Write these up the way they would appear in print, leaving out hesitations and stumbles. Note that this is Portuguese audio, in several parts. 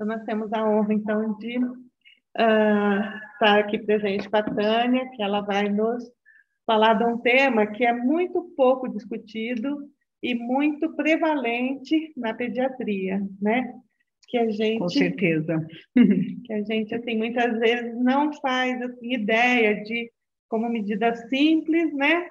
Então, nós temos a honra, então, de estar aqui presente com a Tânia, que ela vai nos falar de um tema que é muito pouco discutido e muito prevalente na pediatria, né? Que a gente, com certeza, que a gente assim muitas vezes não faz assim, ideia de como medida simples, né?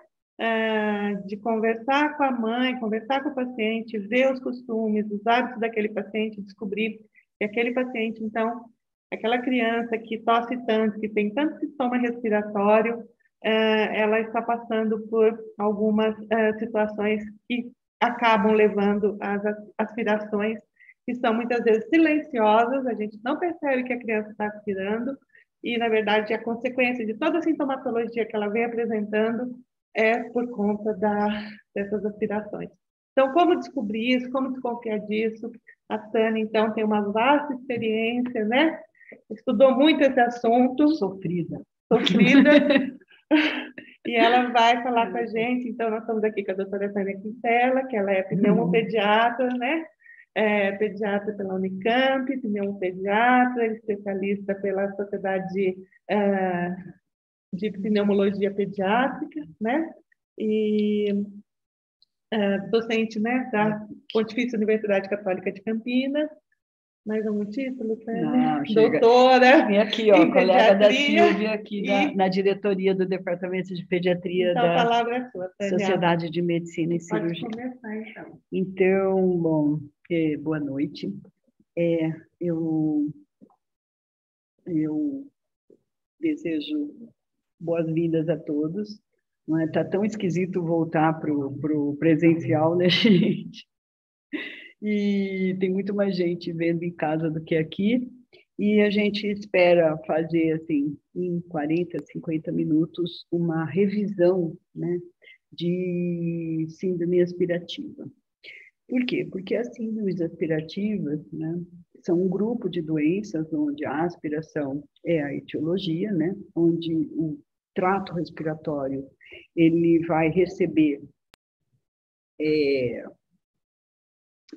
De conversar com a mãe, conversar com o paciente, ver os costumes, os hábitos daquele paciente, descobrir que aquele paciente, então, aquela criança que tosse tanto, que tem tanto sintoma respiratório, ela está passando por algumas situações que acabam levando às aspirações, que são muitas vezes silenciosas, a gente não percebe que a criança está aspirando, e, na verdade, a consequência de toda a sintomatologia que ela vem apresentando é por conta dessas aspirações. Então, como descobrir isso, como desconfiar disso? A Tânia, então, tem uma vasta experiência, né? Estudou muito esse assunto. Sofrida. E ela vai falar com a gente. Então, nós estamos aqui com a doutora Tânia Quintela, que ela é pneumopediatra, né? Pediatra pela Unicamp, pneumopediatra, especialista pela Sociedade de Pneumologia Pediátrica, né? E docente, né, da Pontifícia Universidade Católica de Campinas. Mais algum título, Tânia? Doutora. E aqui, ó, colega da Silvia, aqui na diretoria do Departamento de Pediatria então, da a palavra é sua, Tânia. Sociedade de Medicina e Cirurgia. Pode começar, então. Então, bom, boa noite. Eu desejo boas-vindas a todos. Não é? Tá tão esquisito voltar para o presencial, né, gente? E tem muito mais gente vendo em casa do que aqui. E a gente espera fazer, assim, em 40, 50 minutos, uma revisão, né, de síndrome aspirativa. Por quê? Porque as síndromes aspirativas, né, são um grupo de doenças onde a aspiração é a etiologia, né, onde o trato respiratório ele vai receber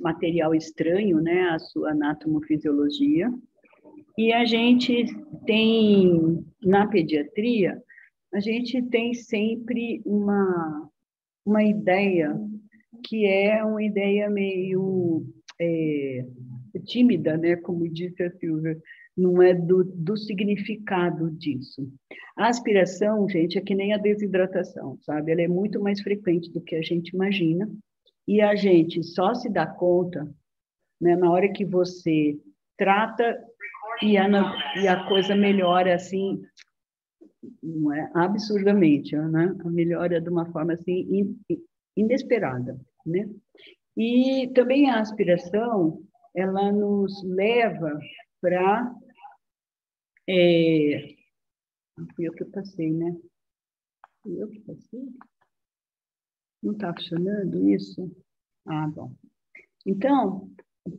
material estranho, né, a sua anatomofisiologia, e a gente tem, na pediatria, a gente tem sempre uma ideia que é uma ideia meio tímida, né, como disse a Silvia, não é do significado disso. A aspiração, gente, é que nem a desidratação, sabe? Ela é muito mais frequente do que a gente imagina, e a gente só se dá conta, né, na hora que você trata e a coisa melhora assim, não é absurdamente, né? A melhora de uma forma assim inesperada, né? E também a aspiração, ela nos leva para fui eu que passei, né? Fui eu que passei? Não está funcionando isso? Ah, bom. Então,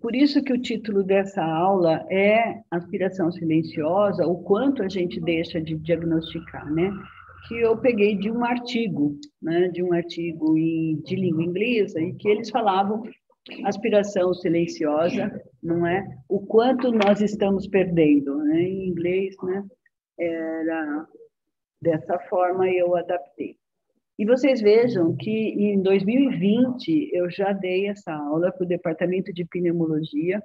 por isso que o título dessa aula é Aspiração Silenciosa, o quanto a gente deixa de diagnosticar, né? Que eu peguei de um artigo, né? De um artigo de língua inglesa, em que eles falavam aspiração silenciosa, não é? O quanto nós estamos perdendo, né? Em inglês, né? Era dessa forma eu adaptei. E vocês vejam que em 2020 eu já dei essa aula para o Departamento de Pneumologia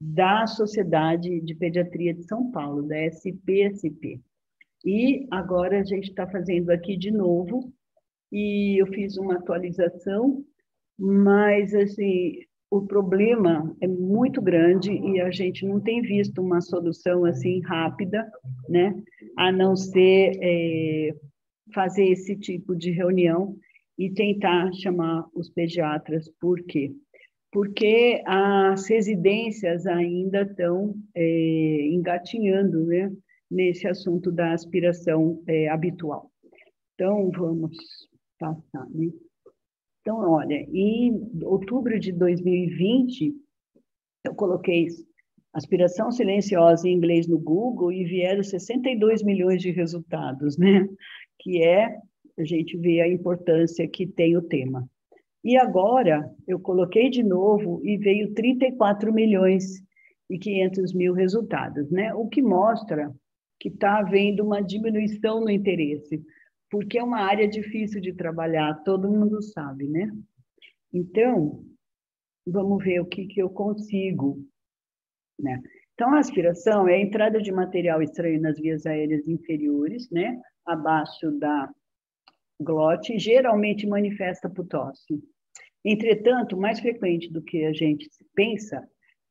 da Sociedade de Pediatria de São Paulo, da SPSP. E agora a gente está fazendo aqui de novo, e eu fiz uma atualização, mas assim, o problema é muito grande e a gente não tem visto uma solução assim rápida, né? A não ser fazer esse tipo de reunião e tentar chamar os pediatras. Por quê? Porque as residências ainda estão engatinhando, né, nesse assunto da aspiração habitual. Então, vamos passar, né? Então, olha, em outubro de 2020, eu coloquei aspiração silenciosa em inglês no Google e vieram 62 milhões de resultados, né? Que a gente vê a importância que tem o tema. E agora, eu coloquei de novo e veio 34 milhões. 500 mil resultados, né? O que mostra que está havendo uma diminuição no interesse, porque é uma área difícil de trabalhar, todo mundo sabe, né? Então, vamos ver o que eu consigo, né? Então, a aspiração é a entrada de material estranho nas vias aéreas inferiores, né? Abaixo da glote, geralmente manifesta por tosse. Entretanto, mais frequente do que a gente pensa,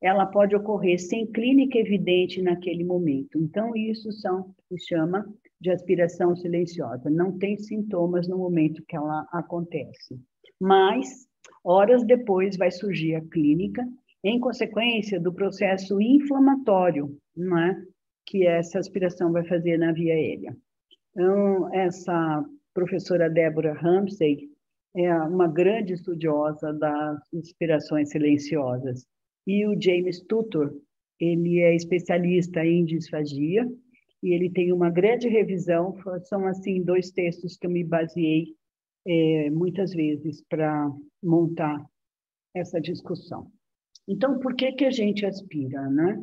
ela pode ocorrer sem clínica evidente naquele momento. Então, isso se chama de aspiração silenciosa. Não tem sintomas no momento que ela acontece. Mas, horas depois, vai surgir a clínica, em consequência do processo inflamatório, não é? Que essa aspiração vai fazer na via aérea. Então, essa professora Deborah Ramsay é uma grande estudiosa das aspirações silenciosas. E o James Tutor, ele é especialista em disfagia, e ele tem uma grande revisão, são, assim, 2 textos que eu me baseei muitas vezes para montar essa discussão. Então, por que a gente aspira, né?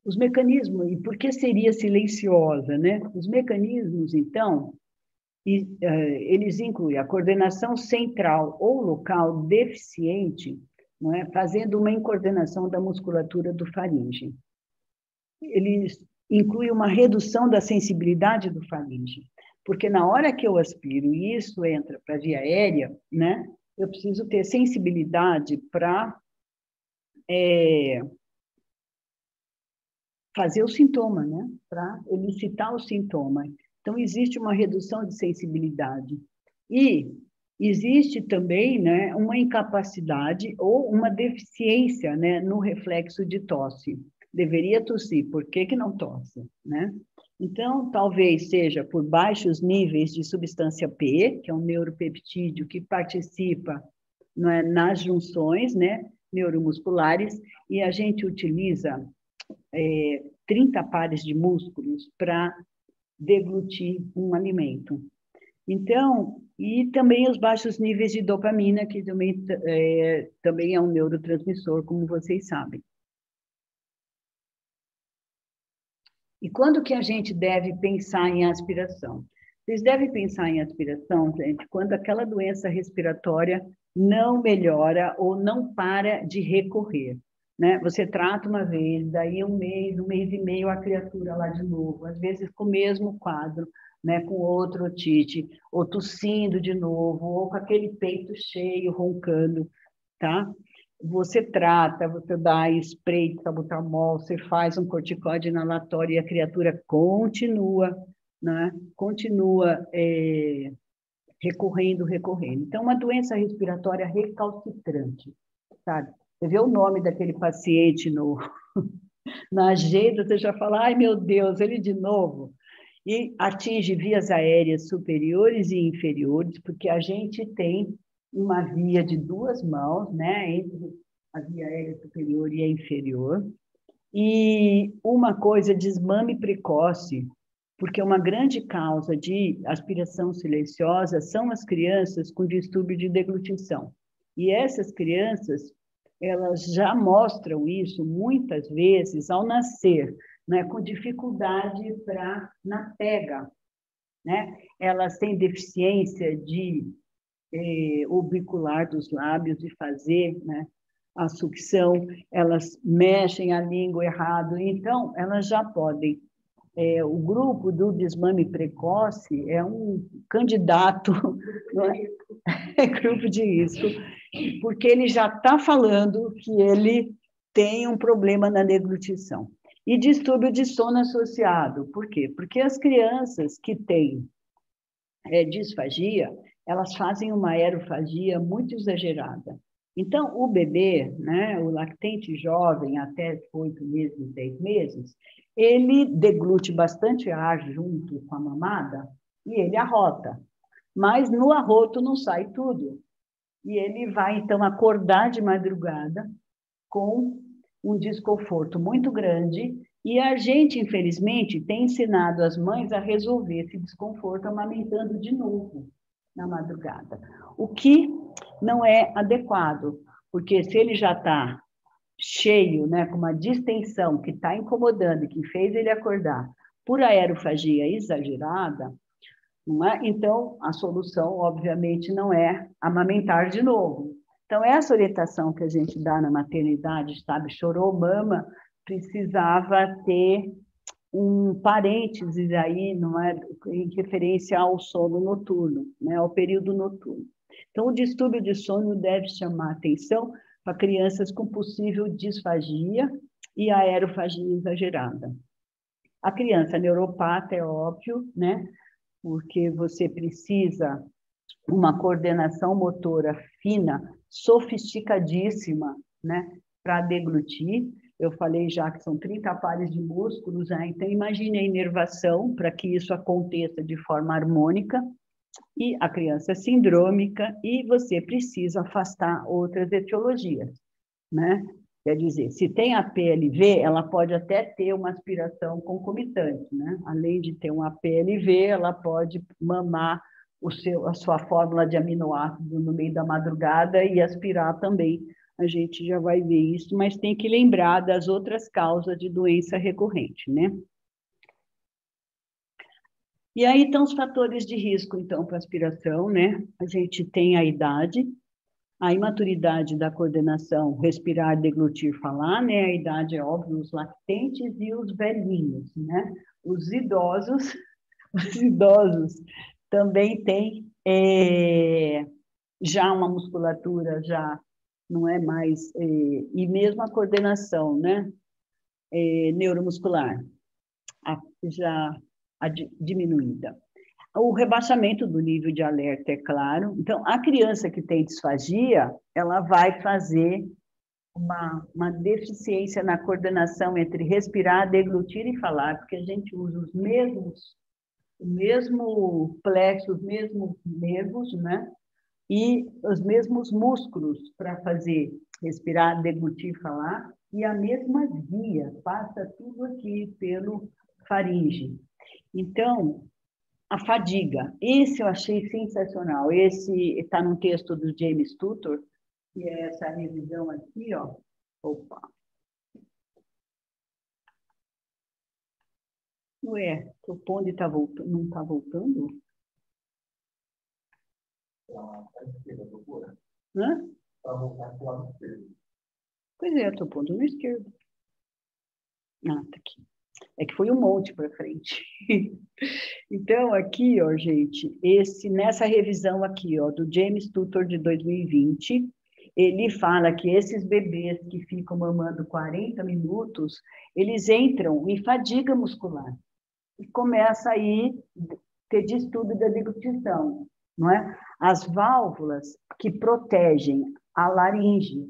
Os mecanismos, e por que seria silenciosa, né? Os mecanismos, então, eles incluem a coordenação central ou local deficiente, não é? Fazendo uma incoordenação da musculatura do faringe. Eles incluem uma redução da sensibilidade do faringe, porque na hora que eu aspiro e isso entra para a via aérea, né? Eu preciso ter sensibilidade para fazer o sintoma, né? Para elicitar o sintoma. Então, existe uma redução de sensibilidade. E existe também, né, uma incapacidade ou uma deficiência, né, no reflexo de tosse. Deveria tossir, por que não tosse, né? Então, talvez seja por baixos níveis de substância P, que é um neuropeptídeo que participa, né, nas junções, né, neuromusculares, e a gente utiliza 30 pares de músculos para deglutir um alimento. Então, e também os baixos níveis de dopamina, que também é um neurotransmissor, como vocês sabem. E quando que a gente deve pensar em aspiração? Vocês devem pensar em aspiração, gente, quando aquela doença respiratória não melhora ou não para de recorrer, né? Você trata uma vez, daí um mês e meio, a criatura lá de novo, às vezes com o mesmo quadro, né? Com outro otite, ou tossindo de novo, ou com aquele peito cheio, roncando, tá? Você trata, você dá spray de salbutamol, você faz um corticóide inalatório e a criatura continua, né? Continua recorrendo. Então, uma doença respiratória recalcitrante, sabe? Você vê o nome daquele paciente na agenda, você já fala, ai, meu Deus, ele de novo. E atinge vias aéreas superiores e inferiores, porque a gente tem uma via de 2 mãos, né, entre a via aérea superior e a inferior. E uma coisa, desmame precoce, porque uma grande causa de aspiração silenciosa são as crianças com distúrbio de deglutição. E essas crianças, elas já mostram isso muitas vezes ao nascer, né, com dificuldade na pega, né? Elas têm deficiência de orbicular dos lábios, de fazer, né, a sucção, elas mexem a língua errado, então elas já podem. O grupo do desmame precoce é um candidato, não é grupo de risco, porque ele já está falando que ele tem um problema na deglutição. E distúrbio de sono associado, por quê? Porque as crianças que têm disfagia, elas fazem uma aerofagia muito exagerada. Então, o bebê, né, o lactente jovem, até 8 meses, 10 meses, ele deglute bastante ar junto com a mamada e ele arrota. Mas no arroto não sai tudo. E ele vai, então, acordar de madrugada com um desconforto muito grande. E a gente, infelizmente, tem ensinado as mães a resolver esse desconforto amamentando de novo na madrugada. O que não é adequado, porque se ele já está cheio, né, com uma distensão que está incomodando, que fez ele acordar por aerofagia exagerada, não é? Então, a solução, obviamente, não é amamentar de novo. Então, essa orientação que a gente dá na maternidade, sabe, chorou, mama, precisava ter um parênteses aí, não é, em referência ao sono noturno, né, ao período noturno. Então, o distúrbio de sono deve chamar atenção para crianças com possível disfagia e aerofagia exagerada. A criança neuropata é óbvio, né, porque você precisa uma coordenação motora fina, sofisticadíssima, né, para deglutir. Eu falei já que são 30 pares de músculos, né? Então imagine a inervação para que isso aconteça de forma harmônica, e a criança é sindrômica, e você precisa afastar outras etiologias, né? Quer dizer, se tem a PLV, ela pode até ter uma aspiração concomitante, né? Além de ter uma PLV, ela pode mamar a sua fórmula de aminoácido no meio da madrugada e aspirar também. A gente já vai ver isso, mas tem que lembrar das outras causas de doença recorrente, né? E aí estão os fatores de risco, então, para aspiração, né? A gente tem a idade, a imaturidade da coordenação, respirar, deglutir, falar, né? A idade é óbvio, os lactentes e os velhinhos, né? Os idosos também têm já uma musculatura, já não é mais, e mesmo a coordenação, né? Neuromuscular, já diminuída. O rebaixamento do nível de alerta, é claro. Então, a criança que tem disfagia, ela vai fazer uma deficiência na coordenação entre respirar, deglutir e falar, porque a gente usa o mesmo plexo, os mesmos nervos, né? E os mesmos músculos para fazer respirar, deglutir, falar, e a mesma via, passa tudo aqui pelo faringe. Então, a fadiga, esse eu achei sensacional. Esse está num texto do James Tutor, que é essa revisão aqui, ó. Opa! Ué, o Pond tá voltando, não está voltando? Hã? Pois é, estou pondo no esquerdo. Ah, tá aqui. É que foi um monte para frente. Então, aqui, ó, gente, nessa revisão aqui, ó, do James Tutor de 2020, ele fala que esses bebês que ficam mamando 40 minutos, eles entram em fadiga muscular. E começa aí a ter distúrbio da deglutição, não é? As válvulas que protegem a laringe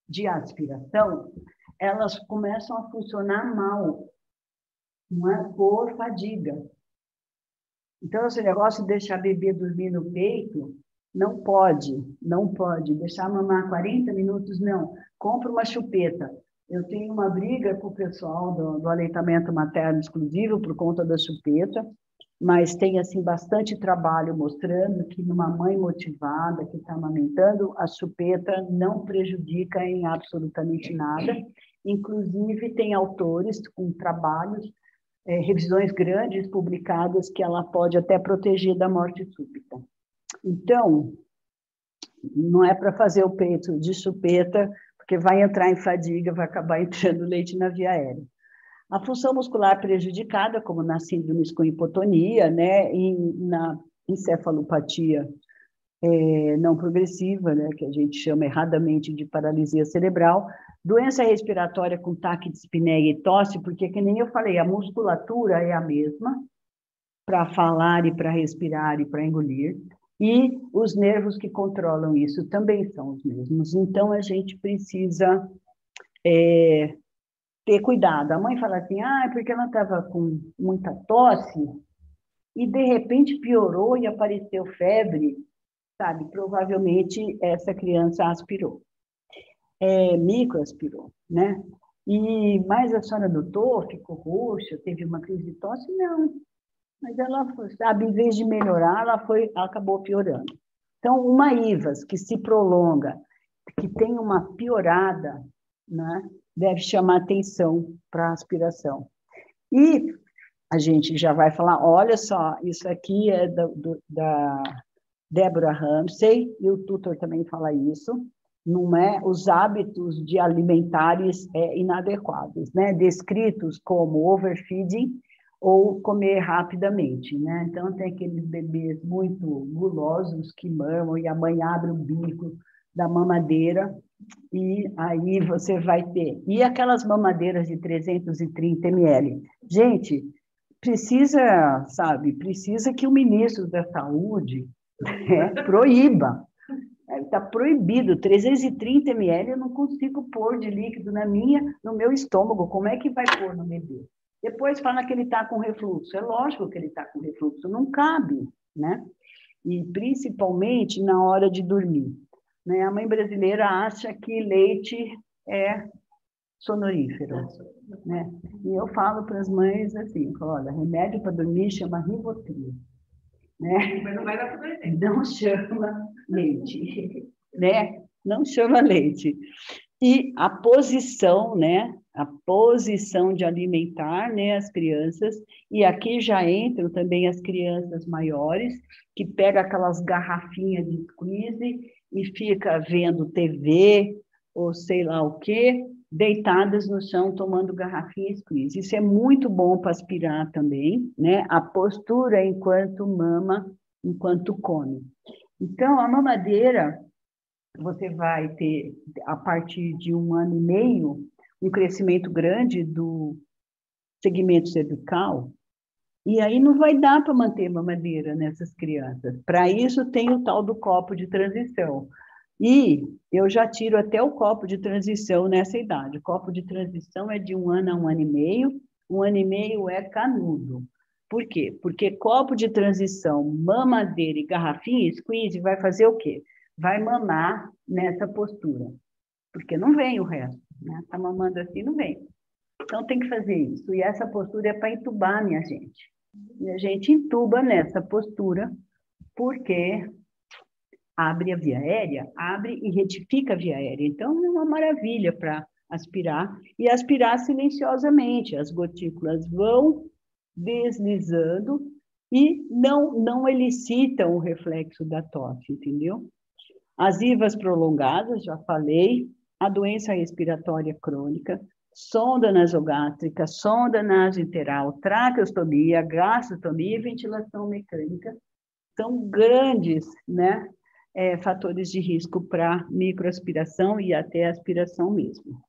de aspiração, elas começam a funcionar mal, não é? Por fadiga. Então, esse negócio de deixar bebê dormir no peito, não pode deixar mamar 40 minutos, não. Compra uma chupeta. Eu tenho uma briga com o pessoal do aleitamento materno exclusivo por conta da chupeta, mas tem, assim, bastante trabalho mostrando que numa mãe motivada que está amamentando, a chupeta não prejudica em absolutamente nada. Inclusive, tem autores com trabalhos, revisões grandes publicadas, que ela pode até proteger da morte súbita. Então, não é para fazer o peito de chupeta, porque vai entrar em fadiga, vai acabar entrando leite na via aérea. A função muscular prejudicada, como na síndrome com hipotonia, né, e na encefalopatia não progressiva, né, que a gente chama erradamente de paralisia cerebral, doença respiratória com taquidispneia e tosse, porque, que nem eu falei, a musculatura é a mesma para falar e para respirar e para engolir, e os nervos que controlam isso também são os mesmos. Então, a gente precisa ter cuidado. A mãe fala assim, porque ela estava com muita tosse e, de repente, piorou e apareceu febre, sabe? Provavelmente, essa criança aspirou. Microaspirou, né? Mas a senhora notou, ficou roxa, teve uma crise de tosse? Não. Mas ela, sabe, em vez de melhorar, ela acabou piorando. Então, uma IVAS que se prolonga, que tem uma piorada né? Deve chamar atenção para a aspiração. E a gente já vai falar, olha só, isso aqui é da Deborah Ramsay, e o tutor também fala isso, não é? Os hábitos de alimentares inadequados, né? Descritos como overfeeding ou comer rapidamente, né? Então, tem aqueles bebês muito gulosos que mamam e a mãe abre o bico da mamadeira e aí você vai ter. E aquelas mamadeiras de 330 ml. Gente, precisa, sabe, precisa que o ministro da Saúde proíba. Está proibido, 330 ml eu não consigo pôr de líquido no meu estômago. Como é que vai pôr no bebê? Depois fala que ele está com refluxo. É lógico que ele está com refluxo, não cabe, né? E principalmente na hora de dormir. Né? A mãe brasileira acha que leite é sonorífero, né? E eu falo para as mães assim, olha, remédio para dormir chama Rivotril, né? Mas não vai dar para dormir. Não chama leite, né? Não chama leite. E a posição, né? A posição de alimentar, né, as crianças, e aqui já entram também as crianças maiores, que pegam aquelas garrafinhas de squeeze e fica vendo TV, ou sei lá o quê, deitadas no chão, tomando garrafinha squeeze. Isso é muito bom para aspirar também, né? A postura enquanto mama, enquanto come. Então, a mamadeira, você vai ter, a partir de 1 ano e meio, um crescimento grande do segmento cervical, e aí não vai dar para manter mamadeira nessas crianças. Para isso, tem o tal do copo de transição. E eu já tiro até o copo de transição nessa idade. O copo de transição é de 1 ano a 1 ano e meio. 1 ano e meio é canudo. Por quê? Porque copo de transição, mamadeira e garrafinha, squeeze, vai fazer o quê? Vai mamar nessa postura. Porque não vem o resto, né? Tá mamando assim, não vem. Então, tem que fazer isso. E essa postura é para entubar, minha gente. E a gente entuba nessa postura, porque abre a via aérea, abre e retifica a via aérea. Então, é uma maravilha para aspirar, e aspirar silenciosamente. As gotículas vão deslizando e não elicitam o reflexo da tosse, entendeu? As IVAs prolongadas, já falei, a doença respiratória crônica, sonda nasogástrica, sonda nasointeral, traqueostomia, gastrostomia e ventilação mecânica são grandes, né, fatores de risco para microaspiração e até aspiração mesmo.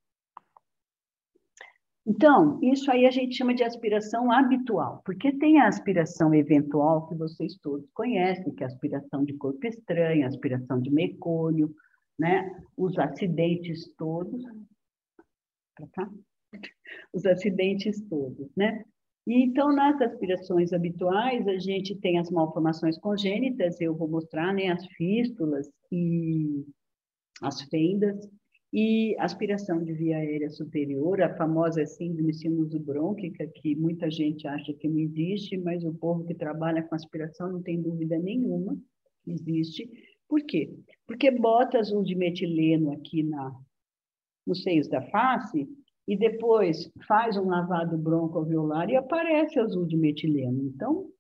Então, isso aí a gente chama de aspiração habitual, porque tem a aspiração eventual que vocês todos conhecem, que é a aspiração de corpo estranho, a aspiração de mecônio, né? Os acidentes todos, os acidentes todos, né? E, então, nas aspirações habituais, a gente tem as malformações congênitas, eu vou mostrar, né, as fístulas e as fendas, e aspiração de via aérea superior, a famosa síndrome sinusbrônquica, que muita gente acha que não existe, mas o povo que trabalha com aspiração não tem dúvida nenhuma que existe. Por quê? Porque bota azul de metileno aqui nos seios da face e depois faz um lavado broncoalveolar e aparece azul de metileno. Então,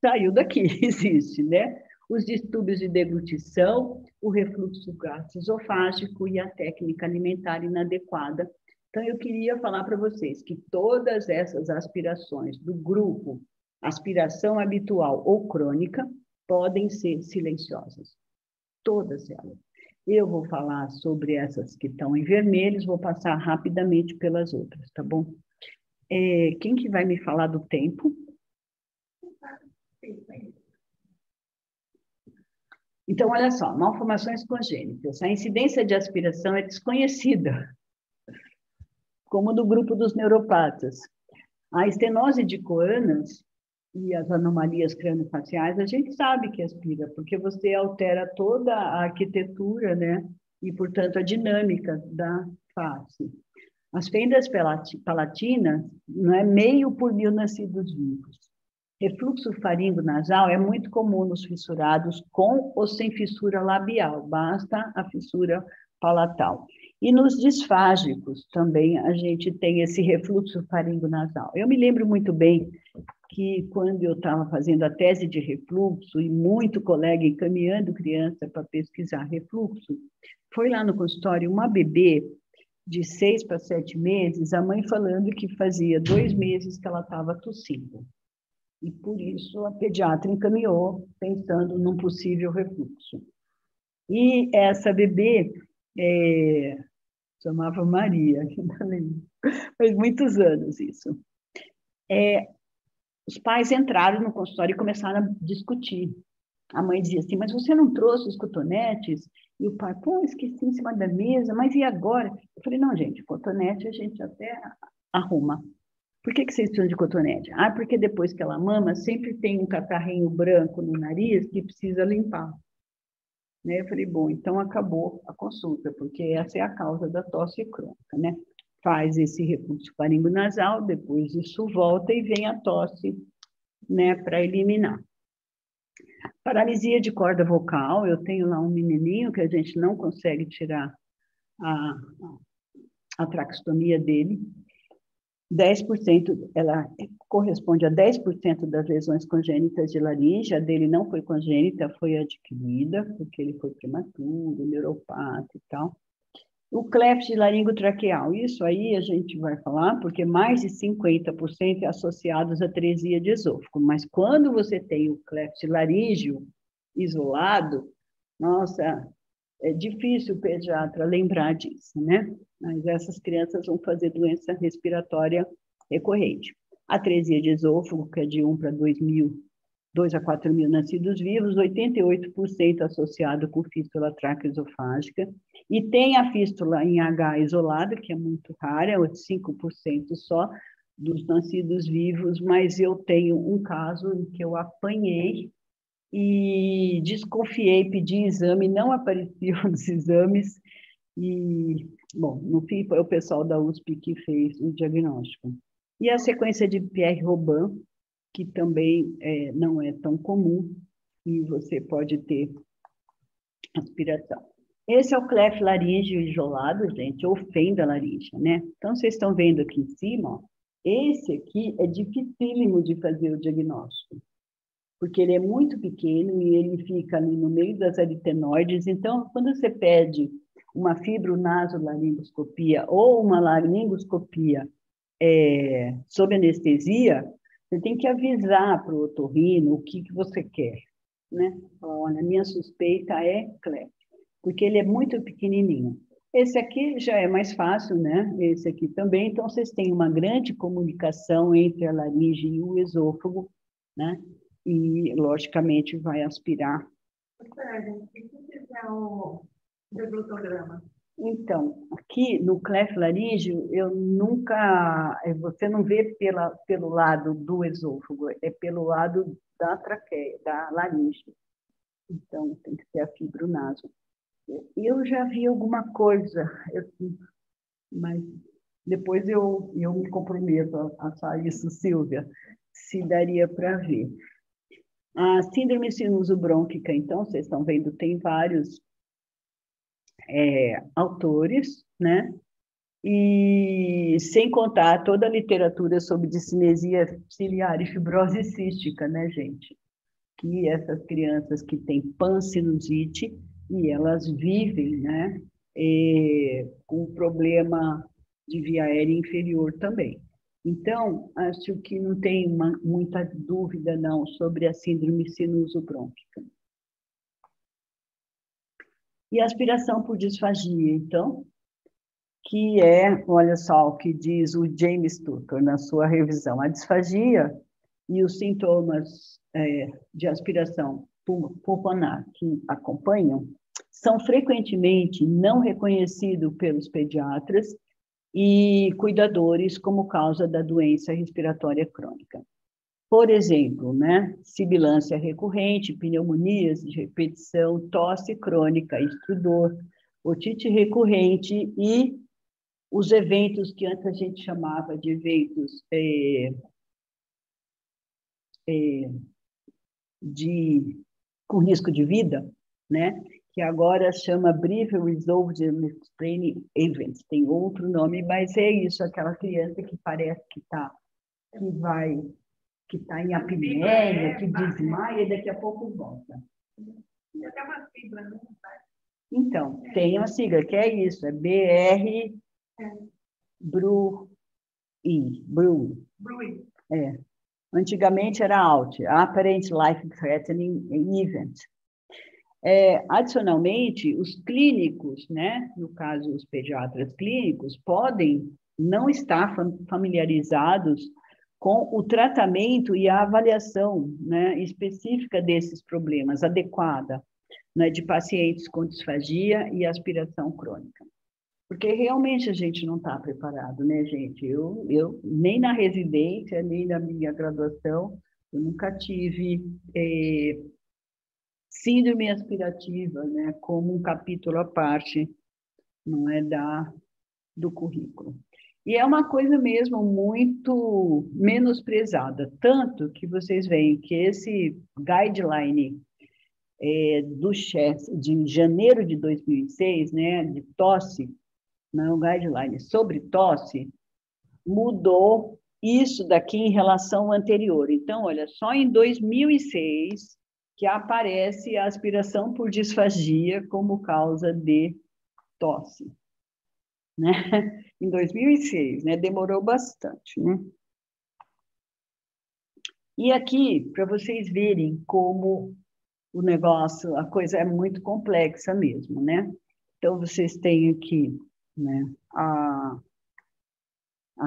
saiu daqui, existe, né? Os distúrbios de deglutição, o refluxo gastroesofágico e a técnica alimentar inadequada. Então, eu queria falar para vocês que todas essas aspirações do grupo aspiração habitual ou crônica podem ser silenciosas. Todas elas. Eu vou falar sobre essas que estão em vermelhos, vou passar rapidamente pelas outras, tá bom? Quem que vai me falar do tempo? Então, olha só, malformações congênitas. A incidência de aspiração é desconhecida, como no grupo dos neuropatas. A estenose de coanas e as anomalias craniofaciais, a gente sabe que aspira, porque você altera toda a arquitetura, né? E, portanto, a dinâmica da face. As fendas palatinas, não é meio por 1000 nascidos vivos. Refluxo faringo-nasal é muito comum nos fissurados com ou sem fissura labial, basta a fissura palatal. E nos disfágicos também a gente tem esse refluxo faringonasal. Eu me lembro muito bem que quando eu estava fazendo a tese de refluxo, e muito colega encaminhando criança para pesquisar refluxo, foi lá no consultório uma bebê de 6 para 7 meses, a mãe falando que fazia 2 meses que ela estava tossindo. E por isso a pediatra encaminhou, pensando num possível refluxo. E essa bebê chamava Maria, faz muitos anos isso. Os pais entraram no consultório e começaram a discutir. A mãe dizia assim, mas você não trouxe os cotonetes? E o pai, pô, esqueci em cima da mesa, mas e agora? Eu falei, não, gente, cotonete a gente até arruma. Por que vocês precisam de cotonete? Ah, porque depois que ela mama, sempre tem um catarrinho branco no nariz que precisa limpar. Eu falei, bom, então acabou a consulta, porque essa é a causa da tosse crônica, né? Faz esse refluxo faringonasal, depois isso volta e vem a tosse, né, para eliminar. Paralisia de corda vocal, eu tenho lá um menininho que a gente não consegue tirar a traqueostomia dele. 10%, ela corresponde a 10% das lesões congênitas de laringe, a dele não foi congênita, foi adquirida, porque ele foi prematuro, neuropata e tal. O cleft laringotraqueal, isso aí a gente vai falar, porque mais de 50% é associados à atresia de esôfago, mas quando você tem o cleft laríngeo isolado, nossa, é difícil o pediatra lembrar disso, né? Mas essas crianças vão fazer doença respiratória recorrente. Atresia de esôfago, que é de 1 para 2 a 4 mil nascidos vivos, 88% associado com fístula traqueoesofágica, e tem a fístula em H isolada, que é muito rara, 5% só dos nascidos vivos, mas eu tenho um caso em que eu apanhei e desconfiei, pedi exame, não apareciam os exames, e, bom, no fim foi o pessoal da USP que fez o diagnóstico. E a sequência de Pierre-Robin, que também não é tão comum, e você pode ter aspiração. Esse é o cleft laríngeo isolado, gente, ou fenda laríngea, né? Então, vocês estão vendo aqui em cima, ó, esse aqui é dificílimo de fazer o diagnóstico, porque ele é muito pequeno e ele fica ali no meio das aritenoides. Então, quando você pede uma fibronasolaringoscopia ou uma laringoscopia sob anestesia, você tem que avisar para o otorrino o que você quer, né? Olha, minha suspeita é cleft, porque ele é muito pequenininho. Esse aqui já é mais fácil, né? Esse aqui também. Então, vocês têm uma grande comunicação entre a laringe e o esôfago, né? E, logicamente, vai aspirar. O que é o deglutograma? Então, aqui no cleft laríngeo, você não vê pelo lado do esôfago, é pelo lado da traqueia, da laringe. Então, tem que ser a fibronaso. Eu já vi alguma coisa, mas depois eu me comprometo a achar isso, Silvia, se daria para ver. A síndrome sinusobrônquica, então, vocês estão vendo, tem vários autores, né? E sem contar toda a literatura sobre discinesia ciliar e fibrose cística, né, gente? Que essas crianças que têm pansinusite e elas vivem, né, com problema de via aérea inferior também. Então, acho que não tem muita dúvida, não, sobre a síndrome sinusobrônquica. E a aspiração por disfagia, então, que é, olha só o que diz o James Tucker na sua revisão, a disfagia e os sintomas de aspiração pulmonar que acompanham são frequentemente não reconhecidos pelos pediatras e cuidadores como causa da doença respiratória crônica. Por exemplo, né, sibilância recorrente, pneumonias de repetição, tosse crônica, estridor, otite recorrente e os eventos que antes a gente chamava de eventos com risco de vida, né? que agora chama Brief Resolved and Explaining Events. Tem outro nome, mas é isso, aquela criança que parece que está em apneia, que desmaia e daqui a pouco volta. Tem uma sigla, né? Então, tem uma sigla, que é isso, é BR BRUI. É. Antigamente era ALT, Apparent Life Threatening Event. Adicionalmente, os clínicos, né, no caso os pediatras clínicos, podem não estar familiarizados com o tratamento e a avaliação, né, específica desses problemas, adequada, né, de pacientes com disfagia e aspiração crônica. Porque realmente a gente não está preparado, né, gente? Eu nem na residência, nem na minha graduação, eu nunca tive síndrome aspirativa, né, como um capítulo à parte, não é, do currículo. E é uma coisa mesmo muito menosprezada, tanto que vocês veem que esse guideline do CHESS de janeiro de 2006, né, de tosse, não, guideline sobre tosse, mudou isso daqui em relação ao anterior. Então, olha, só em 2006 que aparece a aspiração por disfagia como causa de tosse, né? Em 2006, né? Demorou bastante, né? E aqui, para vocês verem como o negócio, a coisa é muito complexa mesmo, né? Então, vocês têm aqui, né, a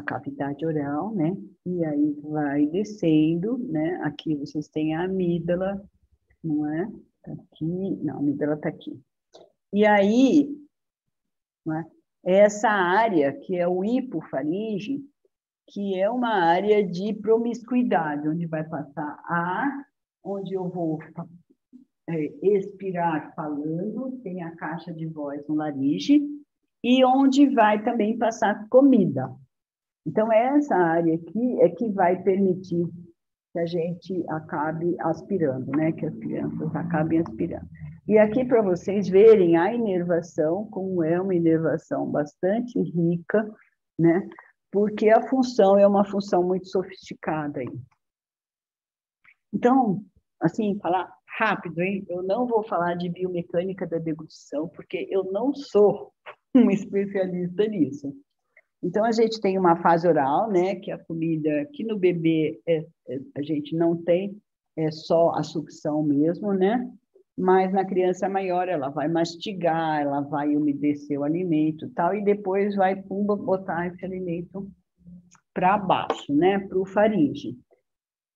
cavidade oral, né? E aí vai descendo, né? Aqui vocês têm a amígdala, não é? Tá aqui, não, a amígdala está aqui. E aí, né, essa área, que é o hipofaringe, que é uma área de promiscuidade, onde vai passar ar, onde eu vou expirar falando, tem a caixa de voz no laringe, e onde vai também passar comida. Então, essa área aqui é que vai permitir que a gente acabe aspirando, né? Que as crianças acabem aspirando. E aqui, para vocês verem a inervação, como é uma inervação bastante rica, né? Porque a função é uma função muito sofisticada aí. Então, assim, falar rápido, hein? Eu não vou falar de biomecânica da deglutição, porque eu não sou um especialista nisso. Então, a gente tem uma fase oral, né, que a comida, que no bebê a gente não tem, é só a sucção mesmo, né? Mas na criança maior, ela vai mastigar, ela vai umedecer o alimento e tal, e depois vai botar esse alimento para baixo, né, para o faringe.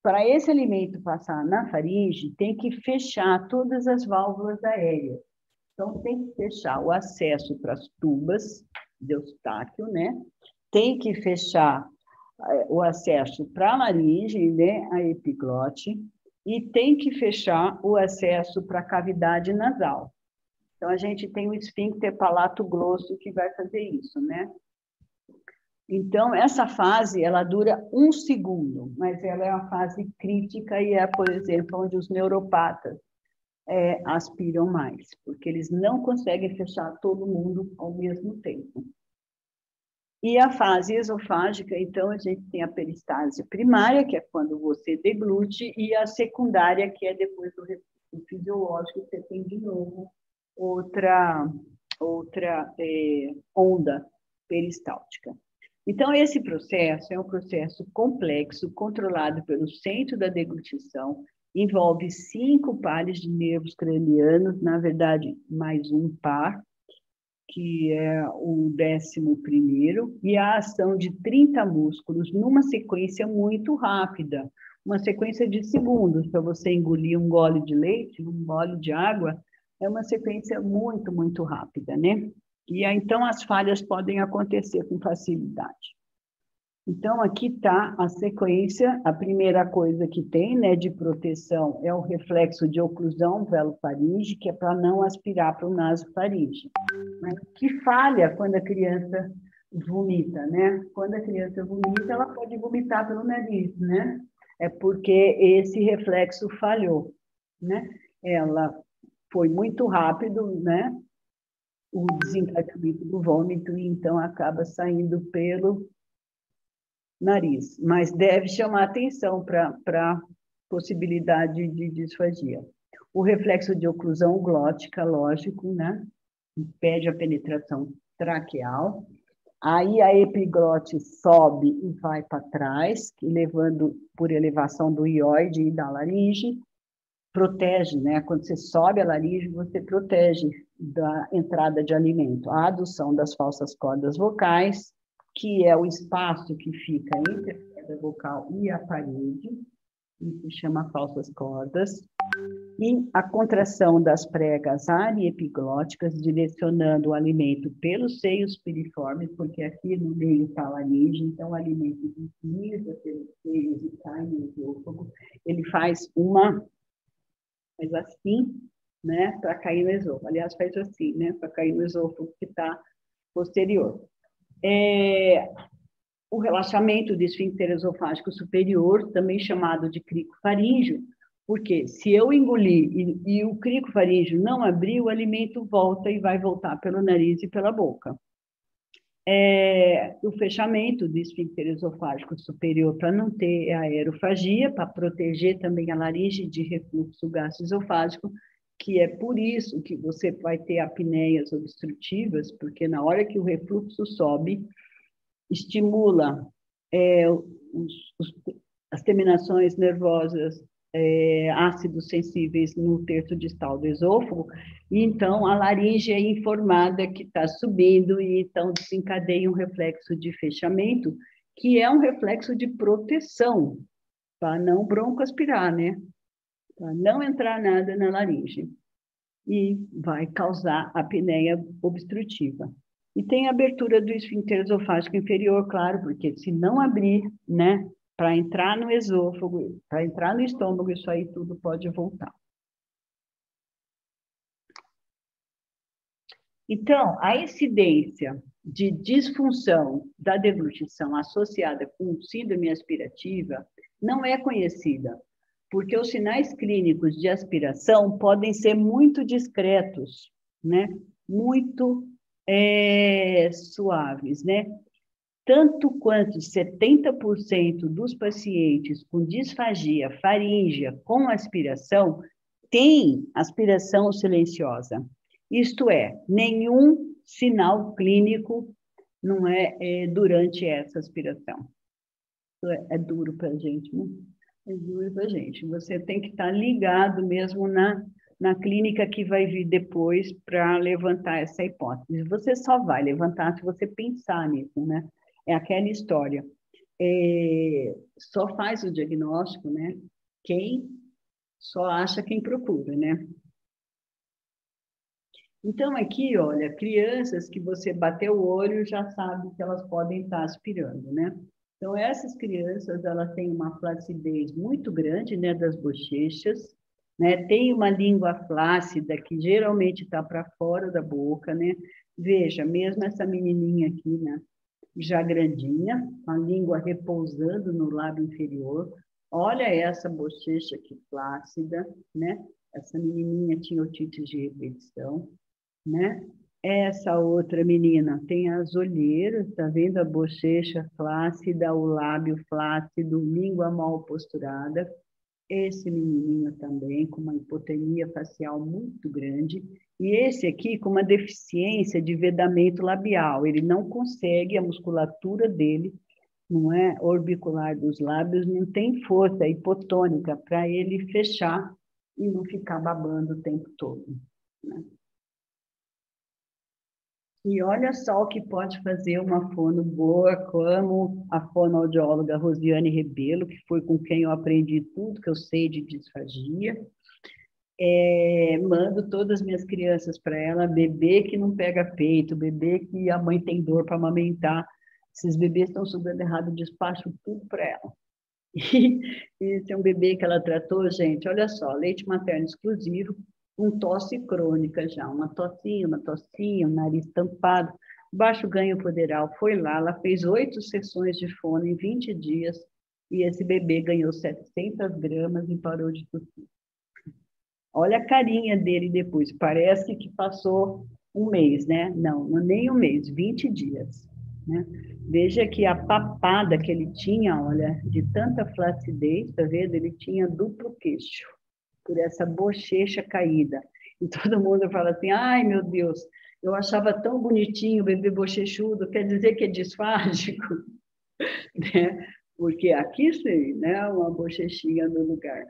Para esse alimento passar na faringe, tem que fechar todas as válvulas aéreas. Então, tem que fechar o acesso para as tubas de Eustáquio, né? Tem que fechar o acesso para a laringe, né? A epiglote, e tem que fechar o acesso para a cavidade nasal. Então, a gente tem o esfíncter palato-grosso que vai fazer isso, né? Então, essa fase, ela dura 1 segundo, mas ela é uma fase crítica e é, por exemplo, onde os neuropatas aspiram mais, porque eles não conseguem fechar todo mundo ao mesmo tempo. E a fase esofágica, então, a gente tem a peristase primária, que é quando você deglute, e a secundária, que é depois do refluxo fisiológico, você tem de novo outra onda peristáltica. Então, esse processo é um processo complexo, controlado pelo centro da deglutição, envolve 5 pares de nervos cranianos, na verdade, mais um par, que é o 11º, e a ação de 30 músculos numa sequência muito rápida, uma sequência de segundos, para você engolir um gole de leite, um gole de água, é uma sequência muito, muito rápida, né? E então as falhas podem acontecer com facilidade. Então, aqui está a sequência, a primeira coisa que tem, né, de proteção é o reflexo de oclusão velofaringe, que é para não aspirar para o nasofaringe. Mas que falha quando a criança vomita, né? Quando a criança vomita, ela pode vomitar pelo nariz, né? É porque esse reflexo falhou, né? Ela foi muito rápido, né? O desencadeamento do vômito, e então acaba saindo pelo nariz. Mas deve chamar atenção para a possibilidade de disfagia. O reflexo de oclusão glótica, lógico, né? Impede a penetração traqueal. Aí a epiglote sobe e vai para trás, levando por elevação do ióide e da laringe. Protege, né? Quando você sobe a laringe, você protege da entrada de alimento. A adução das falsas cordas vocais, que é o espaço que fica entre a corda vocal e a parede, isso chama falsas cordas. E a contração das pregas ariepiglóticas, direcionando o alimento pelos seios piriformes, porque aqui no meio está a laringe, então o alimento desliza pelos seios e cai no esôfago. Ele faz assim, né, para cair no esôfago. Aliás, faz assim, né, para cair no esôfago que está posterior. O relaxamento do esfíncter esofágico superior, também chamado de crico faríngeo, porque se eu engolir e o crico faríngeo não abrir, o alimento volta e vai voltar pelo nariz e pela boca. O fechamento do esfíncter esofágico superior para não ter aerofagia, para proteger também a laringe de refluxo gastroesofágico, que é por isso que você vai ter apneias obstrutivas, porque na hora que o refluxo sobe, estimula as terminações nervosas ácidos sensíveis no terço distal do esôfago, e então a laringe é informada que está subindo, e então desencadeia um reflexo de fechamento, que é um reflexo de proteção, para não broncoaspirar, né? Para não entrar nada na laringe, e vai causar apneia obstrutiva. E tem a abertura do esfíncter esofágico inferior, claro, porque se não abrir, né, para entrar no esôfago, para entrar no estômago, isso aí tudo pode voltar. Então, a incidência de disfunção da deglutição associada com síndrome aspirativa não é conhecida, porque os sinais clínicos de aspiração podem ser muito discretos, né? Muito suaves, né? Tanto quanto 70% dos pacientes com disfagia faríngea com aspiração têm aspiração silenciosa. Isto é, nenhum sinal clínico não é durante essa aspiração. É duro para a gente, né? É duro para a gente. Você tem que estar ligado mesmo na clínica que vai vir depois para levantar essa hipótese. Você só vai levantar se você pensar nisso, né? É aquela história. Só faz o diagnóstico, né? Quem só acha quem procura, né? Então, aqui, olha, crianças que você bateu o olho já sabe que elas podem estar aspirando, né? Então, essas crianças, elas têm uma flacidez muito grande, né, das bochechas, né? Tem uma língua flácida que geralmente está para fora da boca, né? Veja, mesmo essa menininha aqui, né? Já grandinha, a língua repousando no lábio inferior. Olha essa bochecha aqui flácida, né? Essa menininha tinha otite de repetição, né? Essa outra menina tem as olheiras, tá vendo a bochecha flácida, o lábio flácido, língua mal posturada. Esse menininho também com uma hipotonia facial muito grande. E esse aqui com uma deficiência de vedamento labial. Ele não consegue, a musculatura dele, não é orbicular dos lábios, não tem força hipotônica para ele fechar e não ficar babando o tempo todo, né? E olha só o que pode fazer uma fono boa, como a fonoaudióloga Rosiane Rebelo, que foi com quem eu aprendi tudo que eu sei de disfagia. Mando todas as minhas crianças para ela, bebê que não pega peito, bebê que a mãe tem dor para amamentar. Esses bebês estão sugando errado, despacho tudo para ela. E esse é um bebê que ela tratou, gente, olha só, leite materno exclusivo, com tosse crônica já, uma tossinha, um nariz tampado, baixo ganho poderal. Foi lá, ela fez 8 sessões de fono em 20 dias, e esse bebê ganhou 700 gramas e parou de tossir. Olha a carinha dele depois, parece que passou um mês, né? Não, nem um mês, 20 dias, né? Veja que a papada que ele tinha, olha, de tanta flacidez, tá vendo? Ele tinha duplo queixo, por essa bochecha caída. E todo mundo fala assim, ai, meu Deus, eu achava tão bonitinho o bebê bochechudo, quer dizer que é disfágico, né? Porque aqui sim, né? Uma bochechinha no lugar.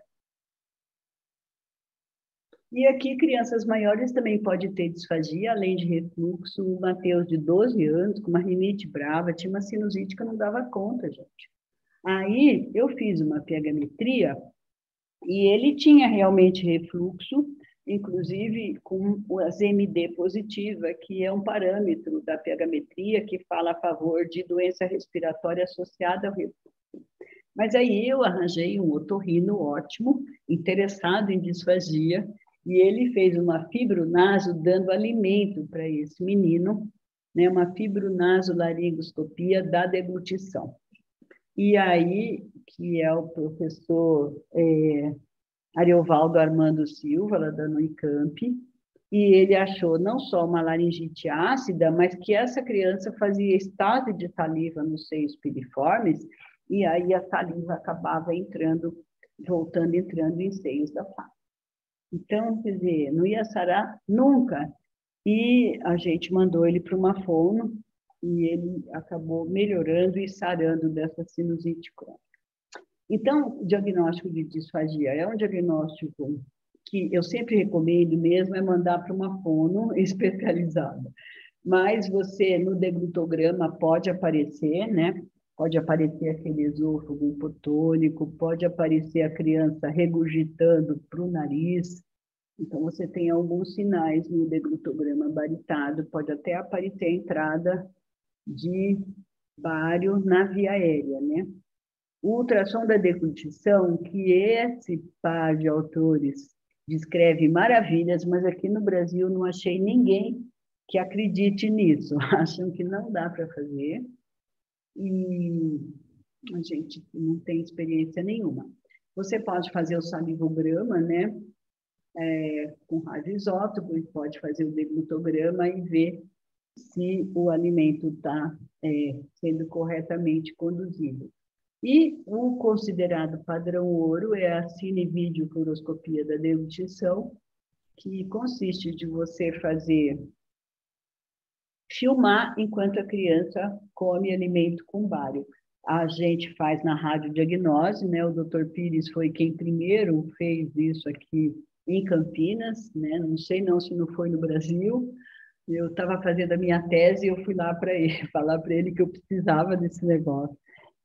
E aqui, crianças maiores também podem ter disfagia, além de refluxo. O Matheus, de 12 anos, com uma rinite brava, tinha uma sinusite que eu não dava conta, gente. Aí, eu fiz uma pH-metria e ele tinha realmente refluxo, inclusive com a ZMD positiva, que é um parâmetro da pH-metria que fala a favor de doença respiratória associada ao refluxo. Mas aí eu arranjei um otorrino ótimo, interessado em disfagia, e ele fez uma fibronaso dando alimento para esse menino, né, uma fibronasolaringoscopia da deglutição. E aí, que é o professor Ariovaldo Armando Silva, lá da Unicamp, e ele achou não só uma laringite ácida, mas que essa criança fazia estase de saliva nos seios piriformes, e aí a saliva acabava entrando em seios da face. Então, quer dizer, não ia sarar nunca. E a gente mandou ele para uma fono, e ele acabou melhorando e sarando dessa sinusite crônica. Então, o diagnóstico de disfagia é um diagnóstico que eu sempre recomendo mesmo, é mandar para uma fono especializada. Mas você, no deglutograma, pode aparecer, né? Pode aparecer aquele esôfago hipotônico, pode aparecer a criança regurgitando para o nariz. Então, você tem alguns sinais no deglutograma baritado, pode até aparecer a entrada de bário na via aérea, né? O ultrassom da deglutição, que esse par de autores descreve maravilhas, mas aqui no Brasil não achei ninguém que acredite nisso. Acham que não dá para fazer e a gente não tem experiência nenhuma. Você pode fazer o salivograma, né? Com radioisótopo, e pode fazer o deglutograma e ver se o alimento está sendo corretamente conduzido. E o considerado padrão ouro é a cinevideofluoroscopia da deglutição, que consiste de você filmar enquanto a criança come alimento com bário. A gente faz na radiodiagnose, né? O Dr. Pires foi quem primeiro fez isso aqui em Campinas, né? Não sei não se não foi no Brasil. Eu estava fazendo a minha tese e eu fui lá para ele, falar para ele que eu precisava desse negócio.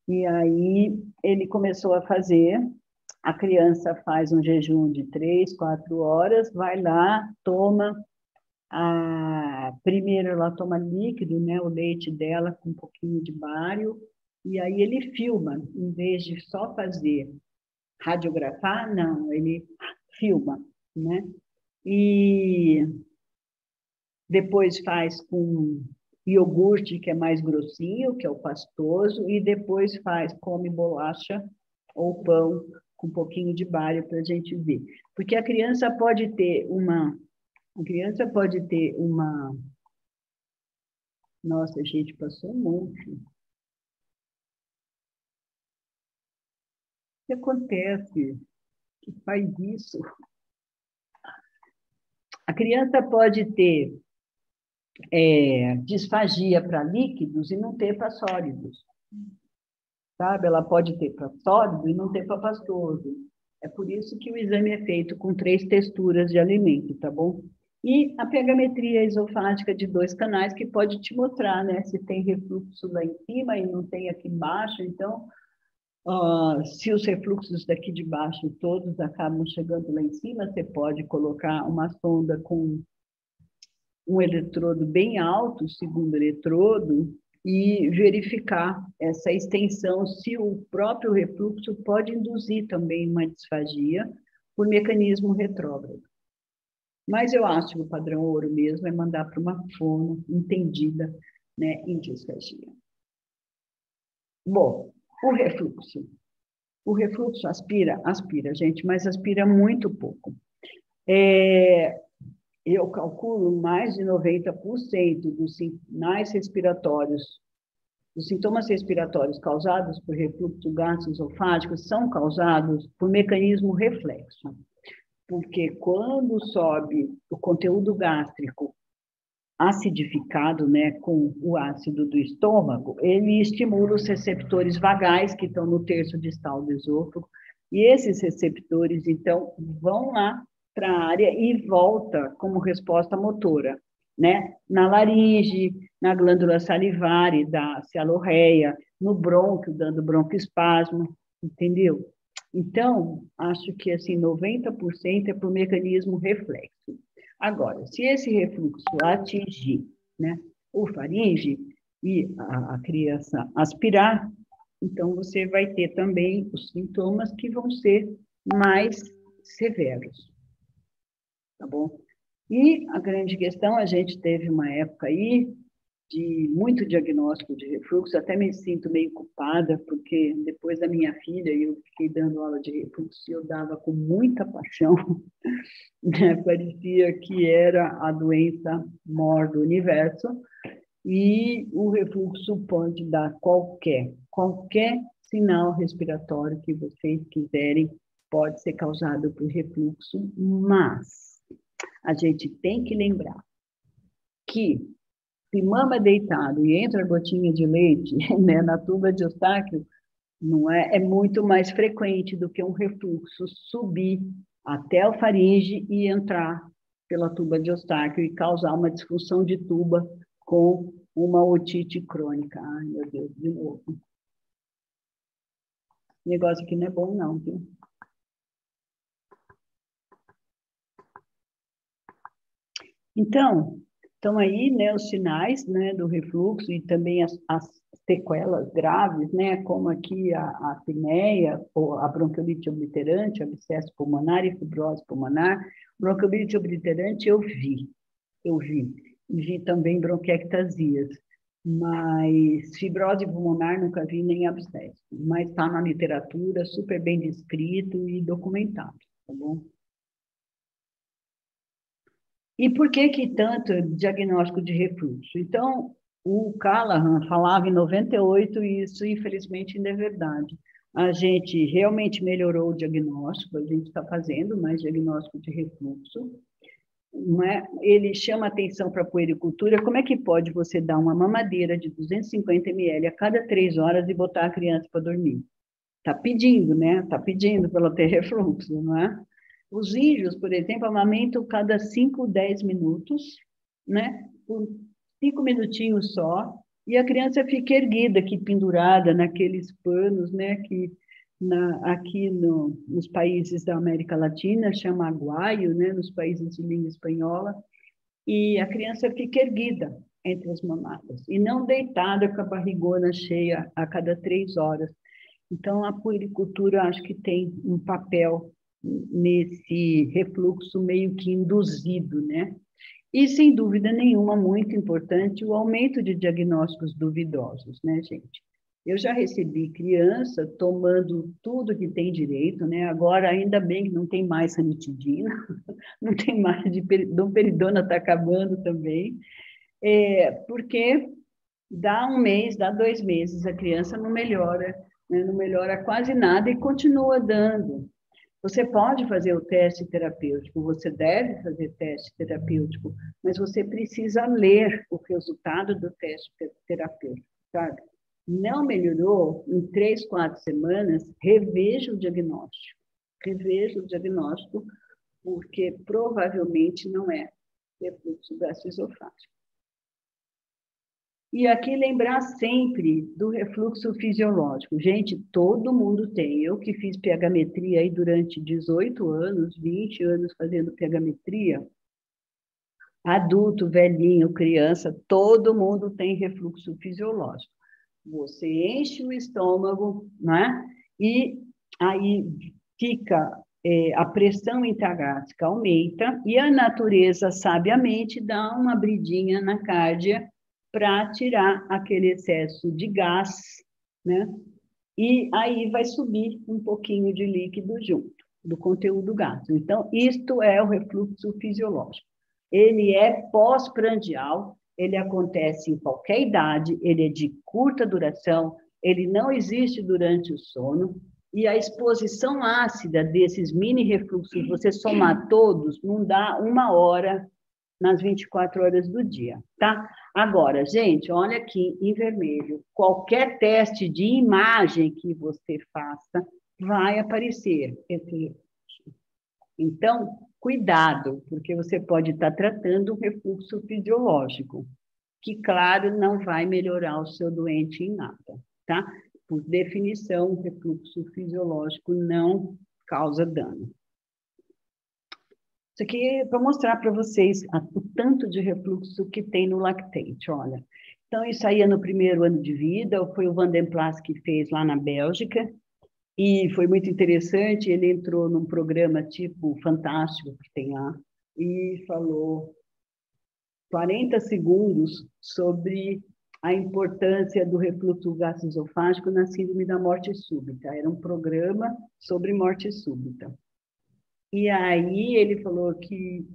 E aí ele começou a fazer, a criança faz um jejum de 3, 4 horas, vai lá, toma, primeiro ela toma líquido, né, o leite dela com um pouquinho de bário, e aí ele filma, em vez de só fazer radiografar, não, ele filma, né? E depois faz com iogurte, que é mais grossinho, que é o pastoso, e depois come bolacha ou pão com um pouquinho de bário para a gente ver. Porque a criança pode ter uma... Nossa, a gente passou um monte. O que acontece? Que faz isso? A criança pode ter disfagia para líquidos e não ter para sólidos. Sabe? Ela pode ter para sólido e não ter para pastoso. É por isso que o exame é feito com 3 texturas de alimento, tá bom? E a pH-metria esofágica de 2 canais, que pode te mostrar, né? Se tem refluxo lá em cima e não tem aqui embaixo. Então, se os refluxos daqui de baixo todos acabam chegando lá em cima, você pode colocar uma sonda com um eletrodo bem alto, segundo eletrodo, e verificar essa extensão, se o próprio refluxo pode induzir também uma disfagia por mecanismo retrógrado. Mas eu acho que o padrão ouro mesmo é mandar para uma fono entendida, né, em disfagia. Bom, o refluxo. O refluxo aspira, gente, mas aspira muito pouco. Eu calculo mais de 90% dos sinais respiratórios, dos sintomas respiratórios causados por refluxo gastroesofágico são causados por mecanismo reflexo. Porque quando sobe o conteúdo gástrico acidificado, né, com o ácido do estômago, ele estimula os receptores vagais que estão no terço distal do esôfago, e esses receptores, então, vão lá para a área e volta como resposta motora, né, na laringe, na glândula salivar, da cialorreia, no brônquio, dando broncoespasmo, entendeu? Então, acho que, assim, 90% é por mecanismo reflexo. Agora, se esse refluxo atingir, né, o faringe e a criança aspirar, então você vai ter também os sintomas que vão ser mais severos, tá bom? E a grande questão, a gente teve uma época aí de muito diagnóstico de refluxo, até me sinto meio culpada, porque depois da minha filha, eu fiquei dando aula de refluxo e eu dava com muita paixão, né? Parecia que era a doença maior do universo, e o refluxo pode dar qualquer sinal respiratório que vocês quiserem, pode ser causado por refluxo, mas a gente tem que lembrar que se mama deitado e entra gotinha de leite, né, na tuba de Eustáquio, não é muito mais frequente do que um refluxo subir até o faringe e entrar pela tuba de Eustáquio e causar uma disfunção de tuba com uma otite crônica. Ai, meu Deus, de novo. O negócio aqui não é bom, não, viu? Então, estão aí, né, os sinais, né, do refluxo e também as sequelas graves, né, como aqui a apneia, ou a bronquiolite obliterante, abscesso pulmonar e fibrose pulmonar. Bronquiolite obliterante eu vi. E vi também bronquiectasias, mas fibrose pulmonar nunca vi nem abscesso, mas está na literatura, super bem descrito e documentado, tá bom? E por que tanto diagnóstico de refluxo? Então, o Callahan falava em 98, e isso, infelizmente, ainda é verdade. A gente realmente melhorou o diagnóstico, a gente está fazendo mais diagnóstico de refluxo. Não é? Ele chama atenção para a puericultura. Como é que pode você dar uma mamadeira de 250 ml a cada 3 horas e botar a criança para dormir? Está pedindo, né? Está pedindo para ela ter refluxo, não é? Os índios, por exemplo, amamentam cada 5, 10 minutos, né? Por 5 minutinhos só, e a criança fica erguida aqui, pendurada naqueles panos, né? Que aqui nos países da América Latina chama aguaio, né? Nos países de língua espanhola, e a criança fica erguida entre as mamadas, e não deitada com a barrigona cheia a cada 3 horas. Então, a puericultura, acho que tem um papel nesse refluxo meio que induzido, né? E, sem dúvida nenhuma, muito importante, o aumento de diagnósticos duvidosos, né, gente? Eu já recebi criança tomando tudo que tem direito, né? Agora, ainda bem que não tem mais ranitidina, não tem mais domperidona, está acabando também, porque dá 1 mês, dá 2 meses, a criança não melhora, né? Não melhora quase nada e continua dando. Você pode fazer o teste terapêutico, você deve fazer teste terapêutico, mas você precisa ler o resultado do teste terapêutico, sabe? Não melhorou, em 3, 4 semanas, reveja o diagnóstico. Reveja o diagnóstico, porque provavelmente não é refluxo gastroesofágico. E aqui lembrar sempre do refluxo fisiológico. Gente, todo mundo tem. Eu que fiz pH-metria aí durante 18 anos, 20 anos fazendo pH-metria, adulto, velhinho, criança, todo mundo tem refluxo fisiológico. Você enche o estômago, né? E aí fica a pressão intragástrica aumenta e a natureza, sabiamente, dá uma abridinha na cárdia para tirar aquele excesso de gás, né? E aí vai subir um pouquinho de líquido junto. do conteúdo gástrico. Então, isto é o refluxo fisiológico. Ele é pós-prandial, ele acontece em qualquer idade, ele é de curta duração, ele não existe durante o sono, e a exposição ácida desses mini refluxos, você somar todos, não dá 1 hora nas 24 horas do dia, tá? Agora, gente, olha aqui em vermelho, qualquer teste de imagem que você faça, vai aparecer esse. Então, cuidado, porque você pode estar tratando um refluxo fisiológico, que, claro, não vai melhorar o seu doente em nada, tá? Por definição, o refluxo fisiológico não causa dano. Isso aqui é para mostrar para vocês o tanto de refluxo que tem no lactente, olha. Então, isso aí é no primeiro ano de vida, foi o Van den Plas que fez lá na Bélgica, e foi muito interessante, ele entrou num programa tipo Fantástico, que tem lá, e falou 40 segundos sobre a importância do refluxo gastroesofágico na síndrome da morte súbita. Era um programa sobre morte súbita. E aí ele falou que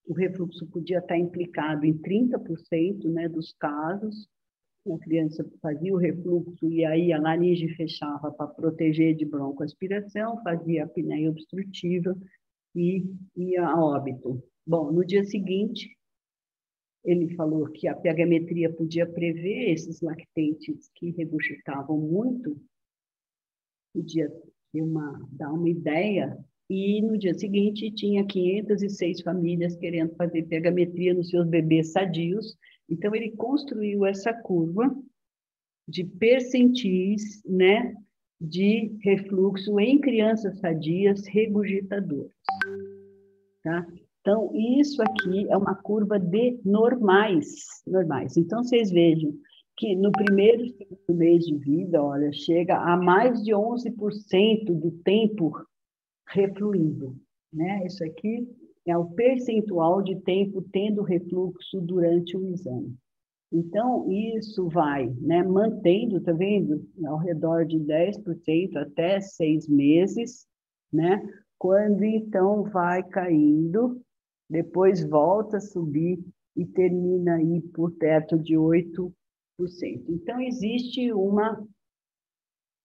o refluxo podia estar implicado em 30%, né, dos casos. A criança fazia o refluxo e aí a laringe fechava para proteger de broncoaspiração, fazia a apneia obstrutiva e ia a óbito. Bom, no dia seguinte, ele falou que a pH-metria podia prever esses lactentes que regurgitavam muito, podia dar uma ideia, e no dia seguinte tinha 506 famílias querendo fazer pH-metria nos seus bebês sadios. Então, ele construiu essa curva de percentis, né, de refluxo em crianças sadias regurgitadoras, tá? Então, isso aqui é uma curva de normais. Então, vocês vejam que no primeiro e segundo mês de vida, olha, chega a mais de 11% do tempo refluindo, né? Isso aqui é o percentual de tempo tendo refluxo durante o exame. Então, isso vai, né, mantendo, tá vendo? Ao redor de 10% até 6 meses, né? Quando, então, vai caindo, depois volta a subir e termina aí por perto de 8%. Então, existe uma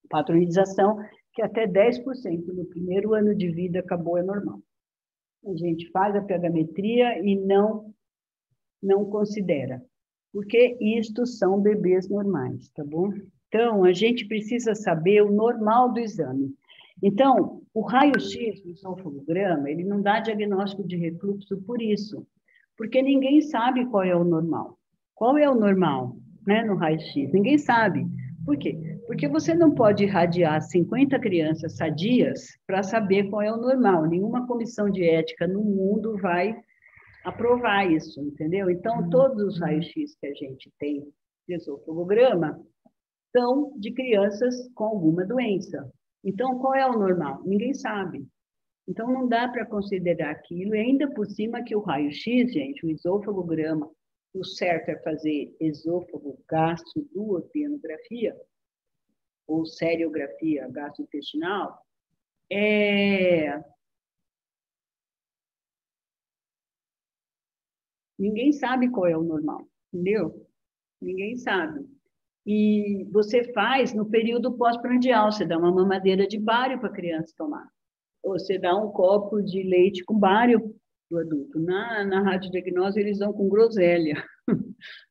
padronização que até 10% no primeiro ano de vida acabou é normal. A gente faz a pH-metria e não considera, porque isto são bebês normais, tá bom? Então, a gente precisa saber o normal do exame. Então, o raio-x, o esofagograma, ele não dá diagnóstico de refluxo por isso, porque ninguém sabe qual é o normal. Qual é o normal, né, no raio-x? Ninguém sabe. Por quê? Porque você não pode irradiar 50 crianças sadias para saber qual é o normal. Nenhuma comissão de ética no mundo vai aprovar isso, entendeu? Então, todos os raios-x que a gente tem de esofagograma são de crianças com alguma doença. Então, qual é o normal? Ninguém sabe. Então, não dá para considerar aquilo, e ainda por cima que o raio-x, gente, o esofagograma, o certo é fazer esôfago, gastro, duodenografia, ou seriografia gastrointestinal, ninguém sabe qual é o normal, entendeu? Ninguém sabe. E você faz no período pós-prandial, você dá uma mamadeira de bário para a criança tomar. Ou você dá um copo de leite com bário para o adulto. Na radiodiagnose, eles dão com groselha,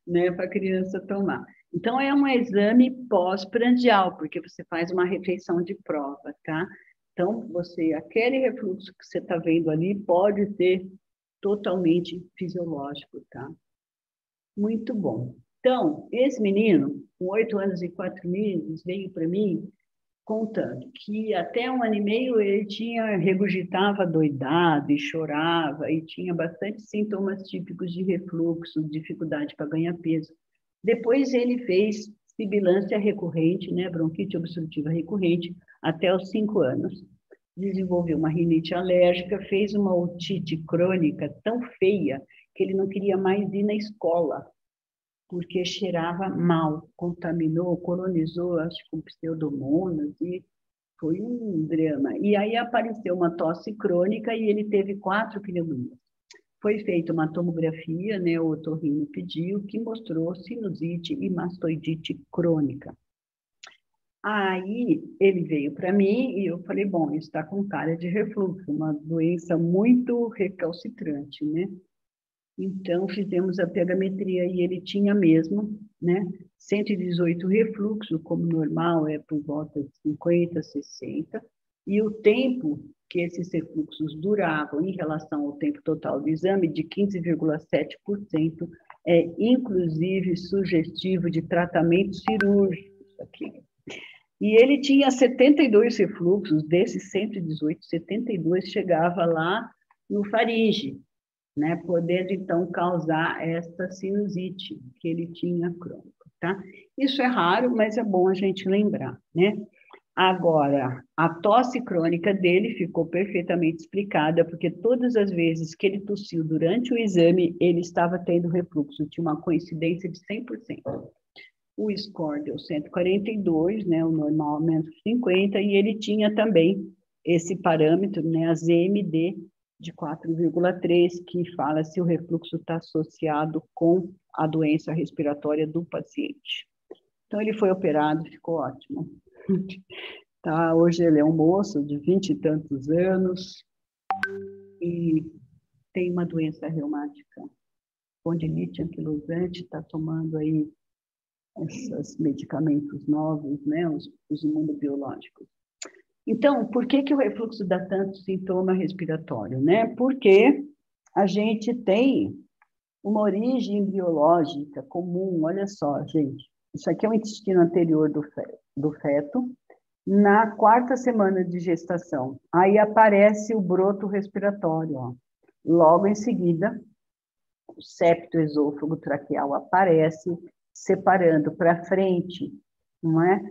né, para a criança tomar. Então, é um exame pós-prandial, porque você faz uma refeição de prova, tá? Então, aquele refluxo que você está vendo ali pode ser totalmente fisiológico, tá? Muito bom. Então, esse menino, com 8 anos e 4 meses, veio para mim contando que até 1 ano e meio ele regurgitava doidado e chorava e tinha bastante sintomas típicos de refluxo, dificuldade para ganhar peso. Depois ele fez sibilância recorrente, né, bronquite obstrutiva recorrente, até os 5 anos. Desenvolveu uma rinite alérgica, fez uma otite crônica tão feia que ele não queria mais ir na escola, porque cheirava mal, contaminou, colonizou, acho que com pseudomonas, e Foi um drama. E aí apareceu uma tosse crônica e ele teve 4 pneumonias. Foi feita uma tomografia, né, o otorrino pediu, que mostrou sinusite e mastoidite crônica. Aí ele veio para mim e eu falei, bom, isso está com cara de refluxo, uma doença muito recalcitrante, né? Então fizemos a pegametria e ele tinha mesmo, né, 118 refluxo, como normal é por volta de 50, 60, e o tempo que esses refluxos duravam em relação ao tempo total do exame, de 15,7%, é inclusive sugestivo de tratamento cirúrgico, isso aqui. E ele tinha 72 refluxos, desses 118, 72 chegava lá no faringe, né, podendo então causar esta sinusite que ele tinha crônica, tá? Isso é raro, mas é bom a gente lembrar, né? Agora, a tosse crônica dele ficou perfeitamente explicada, porque todas as vezes que ele tossiu durante o exame, ele estava tendo refluxo, tinha uma coincidência de 100%. O score deu 142, né, o normal menos 50, e ele tinha também esse parâmetro, né, a ZMD de 4,3, que fala se o refluxo está associado com a doença respiratória do paciente. Então, ele foi operado, ficou ótimo. Tá, hoje ele é um moço de 20 e tantos anos e tem uma doença reumática, espondilite anquilosante, está tomando aí esses medicamentos novos, né, os imunobiológicos. Então, por que o refluxo dá tanto sintoma respiratório, né? Porque a gente tem uma origem biológica comum, olha só, gente, isso aqui é o intestino anterior do feto, na 4ª semana de gestação, aí aparece o broto respiratório, ó. Logo em seguida, o septo esôfago traqueal aparece, separando para frente, não é?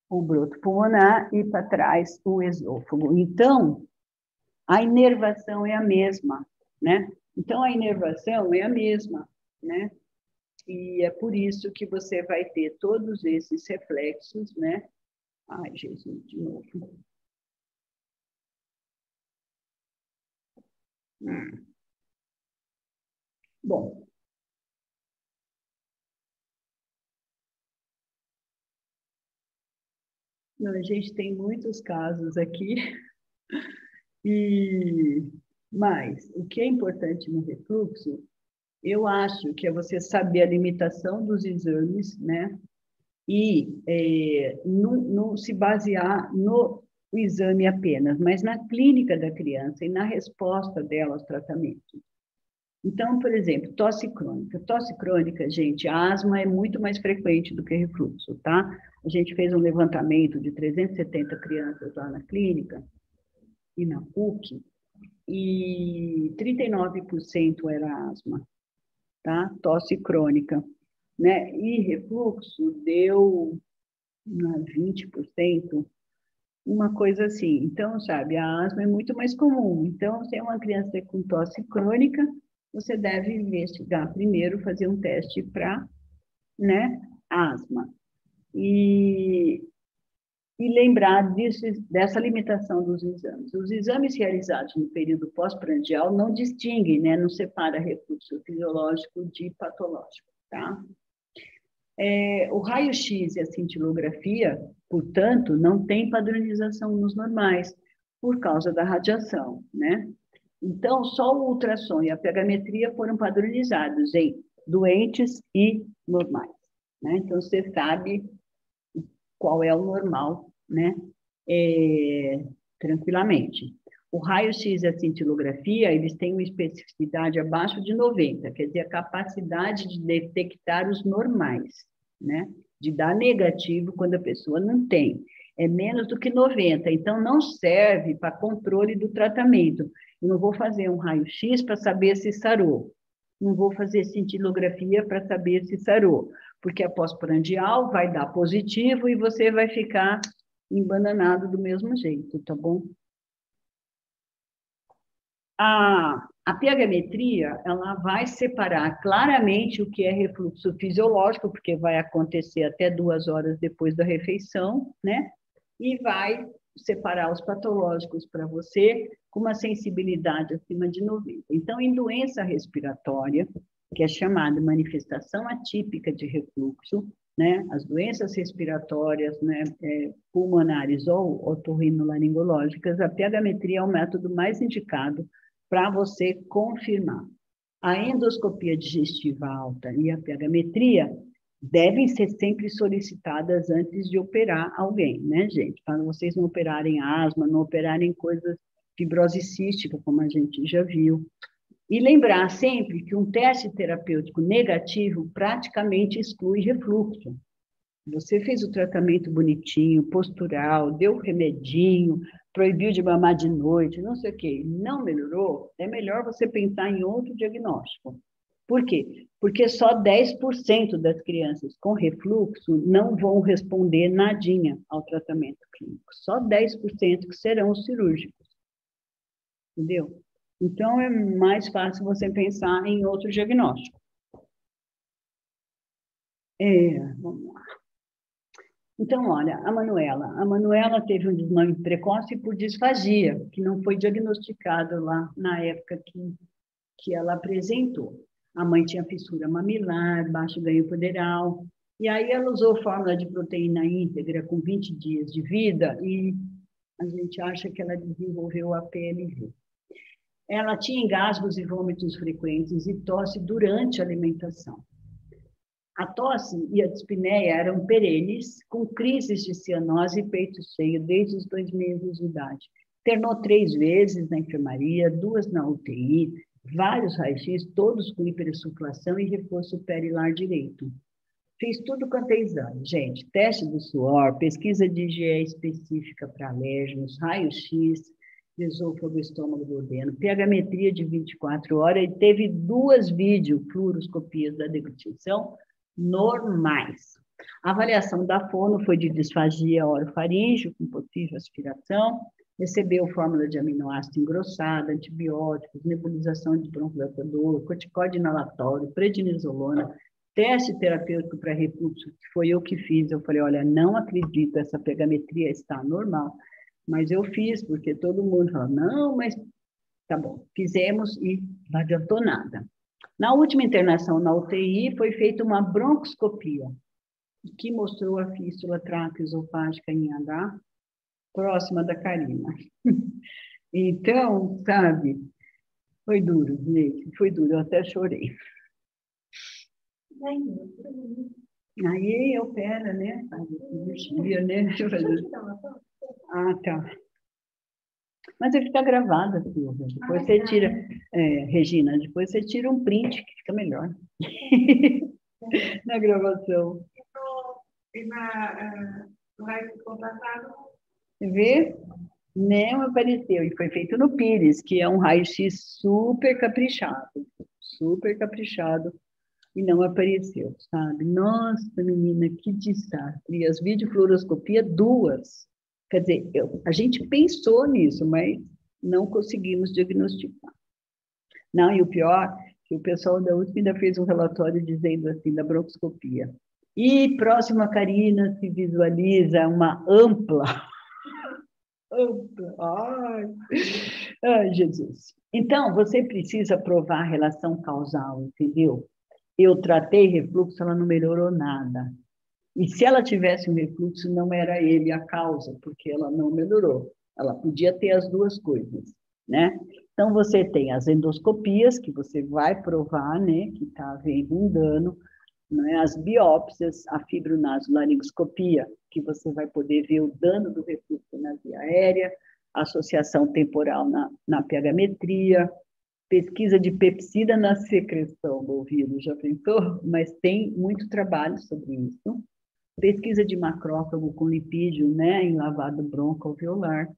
O broto pulmonar e para trás o esôfago. Então, a inervação é a mesma, né? Então, a inervação é a mesma, né? E é por isso que você vai ter todos esses reflexos, né? Ai, Jesus, de novo. Bom. Não, a gente tem muitos casos aqui. Mas o que é importante no refluxo, eu acho que é você saber a limitação dos exames, né? E não se basear no exame apenas, mas na clínica da criança e na resposta dela aos tratamentos. Então, por exemplo, tosse crônica. Tosse crônica, gente, a asma é muito mais frequente do que refluxo, tá? A gente fez um levantamento de 370 crianças lá na clínica e na PUC, e 39% era asma, tá? Tosse crônica, né? E refluxo deu 20%, uma coisa assim. Então, sabe, a asma é muito mais comum. Então, se é uma criança com tosse crônica, você deve investigar primeiro, fazer um teste para, né, asma. E lembrar dessa limitação dos exames. Os exames realizados no período pós-prandial não distinguem, né, não separa refluxo fisiológico de patológico, tá? O raio-x e a cintilografia, portanto, não tem padronização nos normais, por causa da radiação, né? Então, só o ultrassom e a pegametria foram padronizados em doentes e normais, né? Então, você sabe qual é o normal, né? Tranquilamente. O raio-x e a cintilografia, eles têm uma especificidade abaixo de 90, quer dizer, a capacidade de detectar os normais, né? De dar negativo quando a pessoa não tem. É menos do que 90, então não serve para controle do tratamento. Eu não vou fazer um raio-x para saber se sarou. Não vou fazer cintilografia para saber se sarou, porque a pós-prandial vai dar positivo e você vai ficar embananado do mesmo jeito, tá bom? A pegametria, ela vai separar claramente o que é refluxo fisiológico, porque vai acontecer até 2 horas depois da refeição, né? E vai separar os patológicos para você com uma sensibilidade acima de 90. Então, em doença respiratória, que é chamada manifestação atípica de refluxo, né, as doenças respiratórias, né, pulmonares ou otorrinolaringológicas, a pH-metria é o método mais indicado para você confirmar. A endoscopia digestiva alta e a pH-metria devem ser sempre solicitadas antes de operar alguém, né, gente? Para vocês não operarem asma, não operarem coisas fibrose cística, como a gente já viu. E lembrar sempre que um teste terapêutico negativo praticamente exclui refluxo. Você fez o tratamento bonitinho, postural, deu remedinho, proibiu de mamar de noite, não sei o quê, não melhorou, é melhor você pensar em outro diagnóstico. Por quê? Porque só 10% das crianças com refluxo não vão responder nadinha ao tratamento clínico. Só 10% que serão cirúrgicos. Entendeu? Então, é mais fácil você pensar em outro diagnóstico. Vamos lá. Então, olha, a Manuela teve um desmame precoce por disfagia, que não foi diagnosticado lá na época que ela apresentou. A mãe tinha fissura mamilar, baixo ganho poderal, e aí ela usou fórmula de proteína íntegra com 20 dias de vida e a gente acha que ela desenvolveu a PLV. Ela tinha engasgos e vômitos frequentes e tosse durante a alimentação. A tosse e a dispneia eram perenes, com crises de cianose e peito cheio desde os 2 meses de idade. Internou 3 vezes na enfermaria, 2 na UTI, vários raios-x, todos com hipersuclação e reforço perilar direito. Fiz tudo quanto é exame, gente. Teste do suor, pesquisa de IgE específica para alérgenos, raio-x, esôfago, estômago, duodeno, pH-metria de 24 horas e teve 2 fluoroscopias da deglutição normais. A avaliação da fono foi de disfagia orofaríngeo com possível aspiração, recebeu fórmula de aminoácido engrossada, antibióticos, nebulização de broncodilatador, corticóide inalatório, prednisolona, teste terapêutico para refluxo, que foi eu que fiz. Eu falei, olha, não acredito, essa pH-metria está normal. Mas eu fiz, porque todo mundo falou, não, mas tá bom, fizemos e não adiantou nada. Na última internação na UTI, foi feita uma broncoscopia, que mostrou a fístula traqueoesofágica em H, próxima da carina. Então, sabe, foi duro, gente, foi duro, eu até chorei. Aí opera, né? Cirurgia, né? Ah, tá. Mas ele fica gravada, Silvia. Depois você tira, Regina, depois você tira um print que fica melhor. Na gravação. E no raio-x contratado? Vê? Não apareceu. E foi feito no Pires, que é um raio-x super caprichado. Super caprichado. E não apareceu, sabe? Nossa, menina, que desastre. E as videofluoroscopias, 2. Quer dizer, a gente pensou nisso, mas não conseguimos diagnosticar. Não, e o pior, que o pessoal da USP ainda fez um relatório dizendo assim, da broncoscopia. E próximo a Carina se visualiza uma ampla. Ai, Jesus. Então, você precisa provar a relação causal, entendeu? Eu tratei refluxo, ela não melhorou nada. E se ela tivesse um refluxo, não era ele a causa, porque ela não melhorou. Ela podia ter as 2 coisas, né? Então, você tem as endoscopias, que você vai provar, né, que está havendo um dano, né? As biópsias, a fibronasolaringoscopia, que você vai poder ver o dano do refluxo na via aérea, associação temporal na pH-metria, pesquisa de pepsida na secreção do ouvido, já pensou? Mas tem muito trabalho sobre isso. Pesquisa de macrófago com lipídio, né, em lavado broncoalveolar.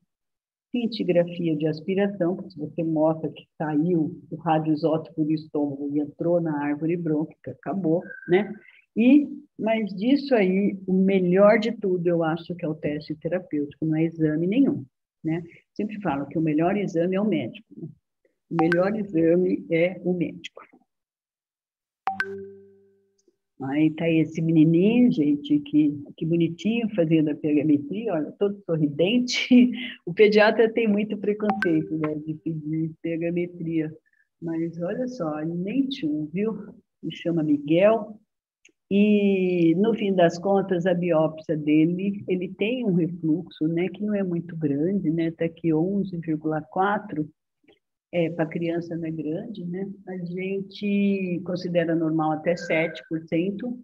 Cintigrafia de aspiração, porque você mostra que saiu o radioisótopo do estômago e entrou na árvore brônquica, acabou, né? Mas disso aí, o melhor de tudo, eu acho que é o teste terapêutico, não é exame nenhum, né? Sempre falo que o melhor exame é o médico, né? O melhor exame é o médico. Aí tá esse menininho, gente, que bonitinho, fazendo a pegametria, olha, todo sorridente. O pediatra tem muito preconceito, né, de pedir pegametria. Mas olha só, nem tchum, viu? Me chama Miguel. E, no fim das contas, a biópsia dele, ele tem um refluxo, né, que não é muito grande, né, até que 11,4, para criança não é grande, né? A gente considera normal até 7%,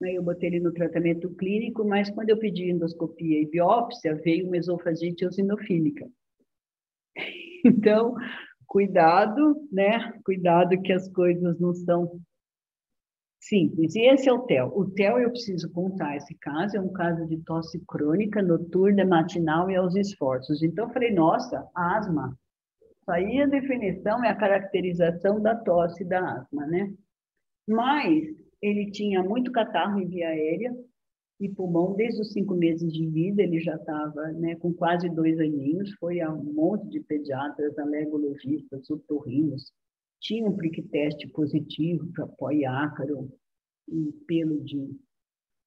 né? Eu botei ele no tratamento clínico, mas quando eu pedi endoscopia e biópsia, veio uma esofagite eosinofílica. Então, cuidado, né? Cuidado que as coisas não são simples. E esse é o TEL. O TEL eu preciso contar esse caso, é um caso de tosse crônica, noturna, matinal e aos esforços. Então, eu falei, nossa, asma. Isso aí a definição é a caracterização da tosse da asma, né? Mas ele tinha muito catarro em via aérea e pulmão desde os 5 meses de vida, ele já estava, né, com quase 2 aninhos, foi a um monte de pediatras, alergologistas, otorrinos, tinha um prick teste positivo para pó e ácaro, e pelo de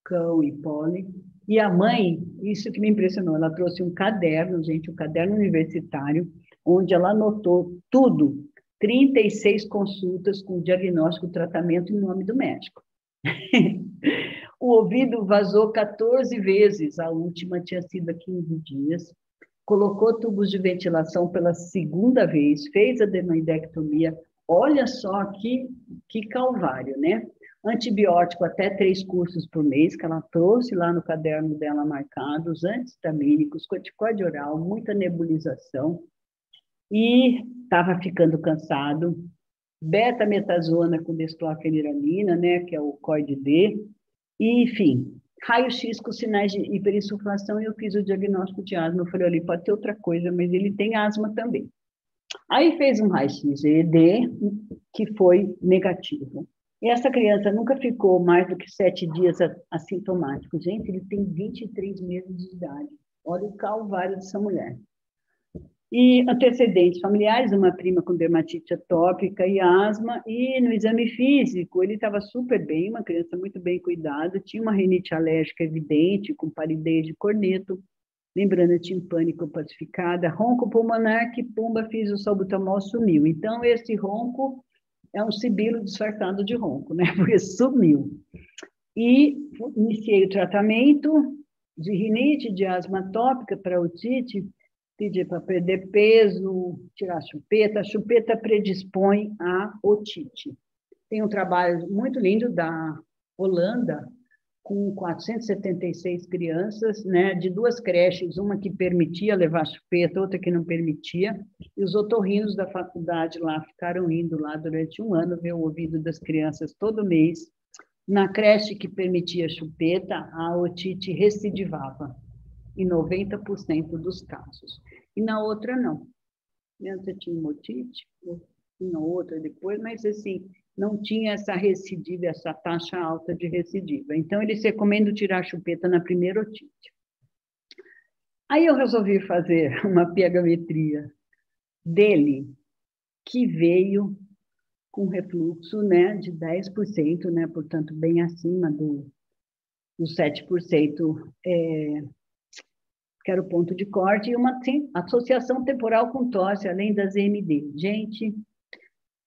cão e pólen. E a mãe, isso que me impressionou, ela trouxe um caderno, gente, um caderno universitário, onde ela anotou tudo, 36 consultas com diagnóstico, tratamento em nome do médico. O ouvido vazou 14 vezes, a última tinha sido há 15 dias. Colocou tubos de ventilação pela segunda vez, fez a adenoidectomia. Olha só que calvário, né? Antibiótico até 3 cursos por mês, que ela trouxe lá no caderno dela marcados, antihistamínicos, corticóide oral, muita nebulização. E estava ficando cansado. Betametasona com desclorfeniramina, né, que é o COID-D. E, enfim, raio-x com sinais de hiperinsuflação e eu fiz o diagnóstico de asma. Eu falei, olha, pode ter outra coisa, mas ele tem asma também. Aí fez um raio-x ED, que foi negativo. E essa criança nunca ficou mais do que 7 dias assintomático. Gente, ele tem 23 meses de idade. Olha o calvário dessa mulher. E antecedentes familiares, uma prima com dermatite atópica e asma, e no exame físico ele estava super bem, uma criança muito bem cuidada, tinha uma rinite alérgica evidente, com palidez de corneto, membrana timpânica pacificada, ronco pulmonar que pumba, fiz o salbutamol, sumiu. Então, esse ronco é um sibilo disfarçado de ronco, né? Porque sumiu. E iniciei o tratamento de rinite, de asma atópica para otite, pedi para perder peso, tirar a chupeta predispõe à otite. Tem um trabalho muito lindo da Holanda, com 476 crianças, né, de 2 creches, uma que permitia levar chupeta, outra que não permitia, e os otorrinos da faculdade lá ficaram indo lá durante 1 ano ver o ouvido das crianças todo mês. Na creche que permitia chupeta, a otite recidivava, em 90% dos casos. E na outra, não. Antes tinha uma otite, tinha outra depois, mas assim, não tinha essa recidiva, essa taxa alta de recidiva. Então, eles recomendam tirar a chupeta na primeira otite. Aí eu resolvi fazer uma piegametria dele, que veio com refluxo, né, de 10%, né, portanto, bem acima dos 7%, que era o ponto de corte, e uma associação temporal com tosse, além das EMD. Gente,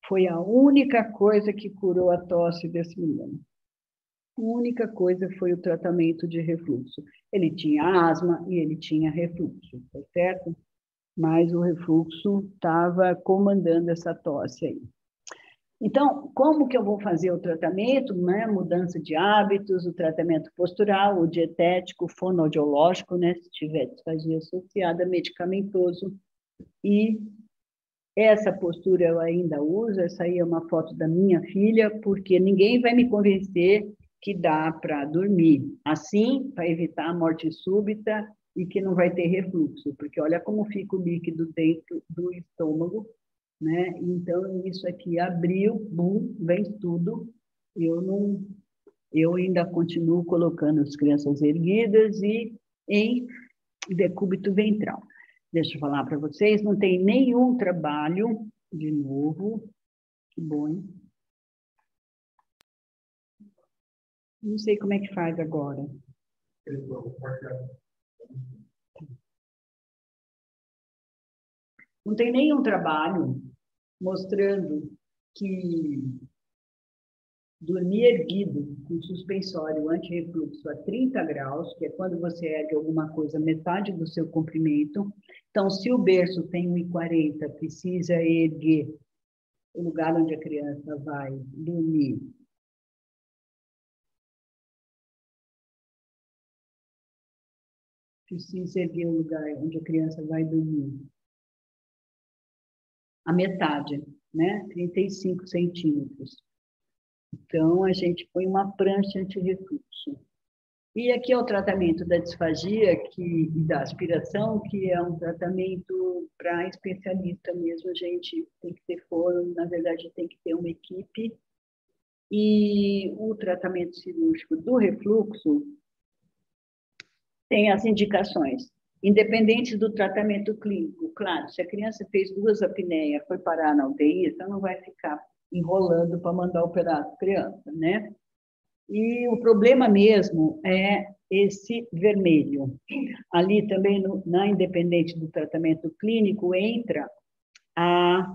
foi a única coisa que curou a tosse desse menino. A única coisa foi o tratamento de refluxo. Ele tinha asma e ele tinha refluxo, tá certo? Mas o refluxo estava comandando essa tosse aí. Então, como que eu vou fazer o tratamento, né? Mudança de hábitos, o tratamento postural, o dietético, o fonoaudiológico, né? Se tiver disfagia associada, medicamentoso. E essa postura eu ainda uso, essa aí é uma foto da minha filha, porque ninguém vai me convencer que dá para dormir assim, para evitar a morte súbita e que não vai ter refluxo, porque olha como fica o líquido dentro do estômago, né? Então, isso aqui abriu, bum, vem tudo. Eu ainda continuo colocando as crianças erguidas e em decúbito ventral. Deixa eu falar para vocês, não tem nenhum trabalho, de novo, que bom, hein? Não sei como é que faz agora. Não tem nenhum trabalho mostrando que dormir erguido com suspensório antirrefluxo a 30 graus, que é quando você ergue alguma coisa metade do seu comprimento. Então, se o berço tem 1,40, precisa erguer o lugar onde a criança vai dormir. Precisa erguer o lugar onde a criança vai dormir. A metade, né? 35 centímetros. Então, a gente põe uma prancha antirrefluxo. E aqui é o tratamento da disfagia e da aspiração, que é um tratamento para especialista mesmo. A gente tem que ter foro, na verdade, tem que ter uma equipe. E o tratamento cirúrgico do refluxo tem as indicações, independente do tratamento clínico. Claro, se a criança fez 2 apneias, foi parar na UTI, então não vai ficar enrolando para mandar operar a criança, né? E o problema mesmo é esse vermelho. Ali também, na independente do tratamento clínico, entra a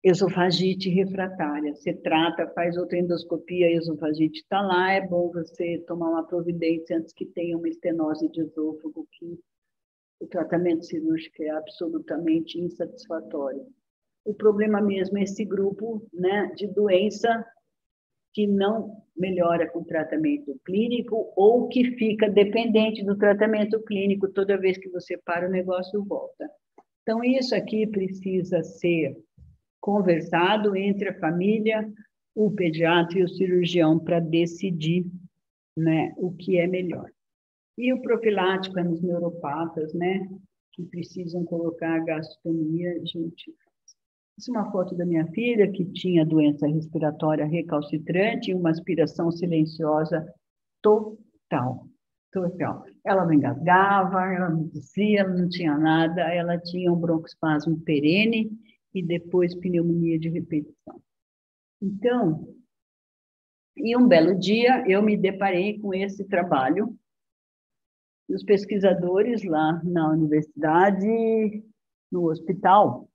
esofagite refratária. Você trata, faz outra endoscopia, a esofagite está lá, é bom você tomar uma providência antes que tenha uma estenose de esôfago, que o tratamento cirúrgico é absolutamente insatisfatório. O problema mesmo é esse grupo, né, de doença que não melhora com tratamento clínico ou que fica dependente do tratamento clínico, toda vez que você para o negócio volta. Então, isso aqui precisa ser conversado entre a família, o pediatra e o cirurgião para decidir, né, o que é melhor. E o profilático é nos neuropatas, né, que precisam colocar a gastrostomia, gente. Isso é uma foto da minha filha, que tinha doença respiratória recalcitrante e uma aspiração silenciosa total. Total. Ela não engasgava, ela não tossia, ela não tinha nada, ela tinha um broncoespasmo perene e depois pneumonia de repetição. Então, em um belo dia, eu me deparei com esse trabalho. E os pesquisadores lá na universidade, no hospital,